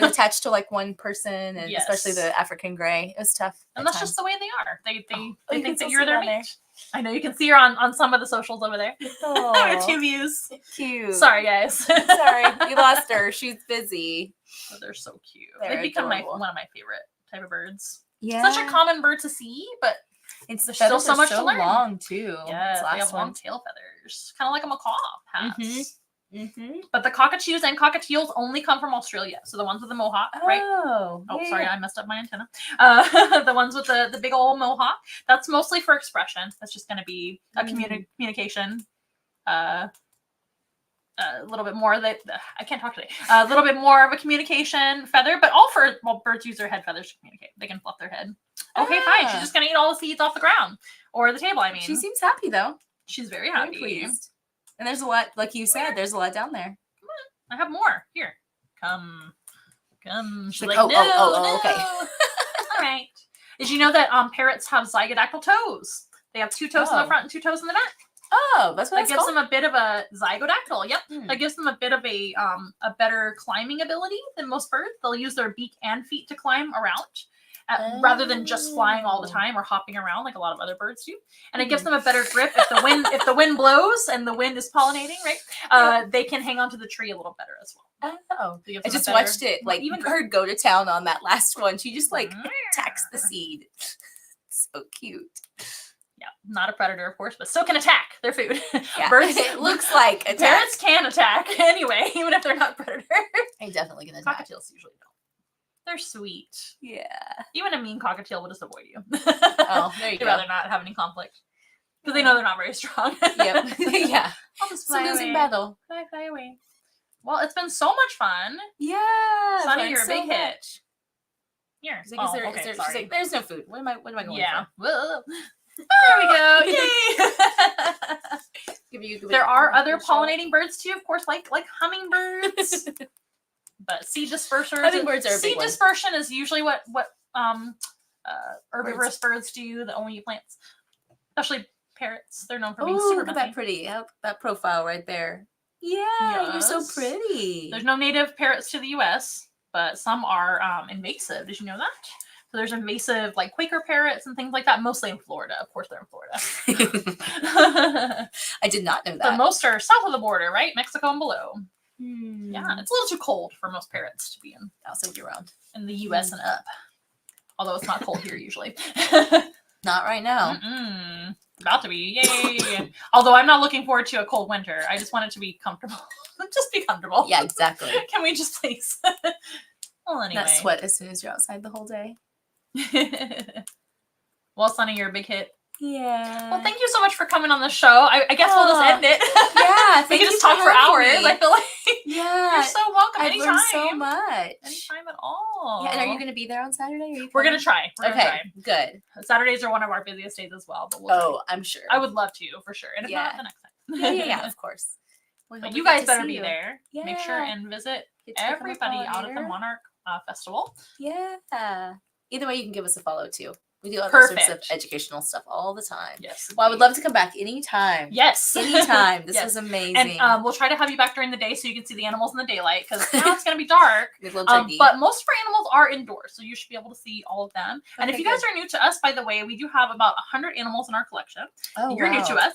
attached to like one person, and especially the African gray. It was tough. And that's just the way they are. They think that you're you're their mate. I know you can see her on some of the socials over there. Our 2 views. Cute. Sorry, guys. Sorry, we lost her. She's busy. But they're so cute. They're They become adorable. one of my favorite type of birds. Yeah. Such a common bird to see, but It's there's still so much to learn. Long too. Yeah, they have long tail feathers, kind of like a macaw has. But the cockatoos and cockatiels only come from Australia. So the ones with the mohawk, right? Oh, Sorry, I messed up my antenna. The ones with the big old mohawk, that's mostly for expression. That's just going to be a communication. A little bit more that I can't talk today. A little bit more of a communication feather, but birds use their head feathers to communicate. They can fluff their head. Okay, fine. She's just gonna eat all the seeds off the ground or the table. I mean, she seems happy though. She's very happy. Pleased. And there's a lot, like you said, there's a lot down there. Come on, I have more. Here, come. She's like, no. Okay. All right. Did you know that parrots have zygodactyl toes? They have 2 toes in the front and 2 toes in the back. Oh, that's what that gives them a bit of a zygodactyl. Yep, that gives them a bit of a better climbing ability than most birds. They'll use their beak and feet to climb around, rather than just flying all the time or hopping around like a lot of other birds do. And it gives them a better grip if the wind blows and the wind is pollinating. Right, they can hang onto the tree a little better as well. Oh, I just watched it. Like even Bird go to town on that last one. She just like attacks the seed. So cute. Yeah, not a predator, of course, but still can attack their food. Yeah. Birds, it looks like attack. Parrots can attack anyway, even if they're not predators. They definitely can attack. Cockatiels usually don't. They're sweet. Yeah. Even a mean cockatiel will just avoid you. Oh, there you They'd go. rather not have any conflict because they know they're not very strong. Yep. Yeah. I'll just fly it's a losing away. battle. Fly away. Well, it's been so much fun. Yeah. Sonny, you're a big hit. Here. She's like, there's no food. What am I going for? Whoa. There we go. Yay! There are other pollinating birds too, of course, like hummingbirds. But seed dispersers. Hummingbirds are a big seed one. dispersion is usually what herbivorous birds do that only eat plants, especially parrots. They're known for being super look at messy. that pretty that profile right there. Yeah, you're so Yes. pretty. There's no native parrots to the U.S., but some are invasive. Did you know that? So there's invasive like Quaker parrots and things like that, mostly in Florida. Of course, they're in Florida. I did not know that. But most are south of the border, right? Mexico and below. Hmm. Yeah, it's a little too cold for most parrots to be in Also around. the U.S. and up. Although it's not cold here usually. Not right now. About to be, yay! Although I'm not looking forward to a cold winter. I just want it to be comfortable. Just be comfortable. Yeah, exactly. Can we just please? Well, anyway. Not sweat as soon as you're outside the whole day. Well, Sunny, you're a big hit. Yeah. Well, thank you so much for coming on the show. I guess we'll just end it. Yeah, we thank can you just for talk for having hours. me. I feel like Yeah. you're so welcome. I've Anytime. learned so much. Anytime at all. Yeah, and are you going to be there on Saturday? Are you We're coming? gonna try. We're gonna try. Good. Saturdays are one of our busiest days as well. But we'll try. I'm sure. I would love to for sure, and if not, the next time. Yeah, of course. But you guys better be there. Make sure Yeah. and visit Get to become a everybody out at the pollinator. Monarch Festival. Yeah. Either way, you can give us a follow too. We do all sorts of Perfect. educational stuff all the time. Yes. Well, I would love to come back anytime. Yes. Anytime. This Yes. was amazing. And we'll try to have you back during the day so you can see the animals in the daylight because now it's going to be dark. Good little turkey. But most of our animals are indoors, so you should be able to see all of them. And if Okay, you guys are new to us, by the way, we do have about 100 animals in our collection. You're new to wow. us.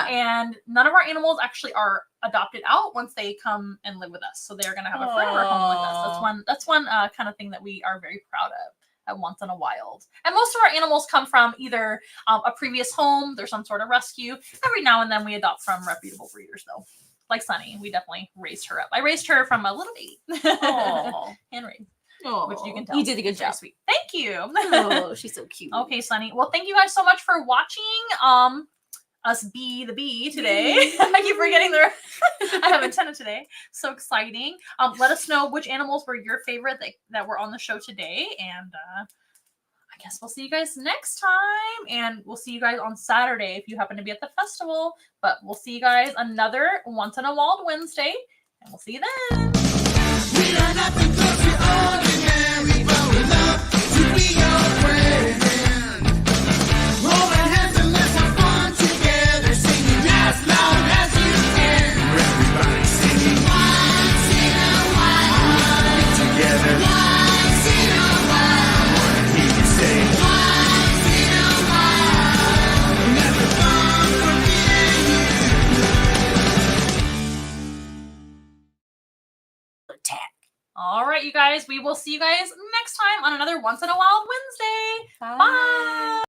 And none of our animals actually are adopted out once they come and live with us. So they're going to have a forever home with us. That's one kind of thing that we are very proud of. Once in a while. And most of our animals come from either a previous home, there's some sort of rescue. Every now and then we adopt from reputable breeders though. Like Sunny, we definitely raised her up. I raised her from a little baby. Hand raised. Which you can tell. You did a good job. Sweet. Thank you. Oh, she's so cute. Okay, Sunny. Well, thank you guys so much for watching. us be the bee today. I keep forgetting I have antenna today. So exciting. Let us know which animals were your favorite that were on the show today. And I guess we'll see you guys next time. And we'll see you guys on Saturday if you happen to be at the festival. But we'll see you guys another Once in a Wild Wednesday. And we'll see you then. We are nothing close to ordinary, but we love to be your friend. Hold our hands and let's have fun together, singing as loud as you can. Everybody singing once in a while. Together. Once in a while. I wanna hear you say once in a while. Never fun for me and you. Attack. All right, you guys. We will see you guys next time on another Once in a Wild Wednesday. Bye. Bye.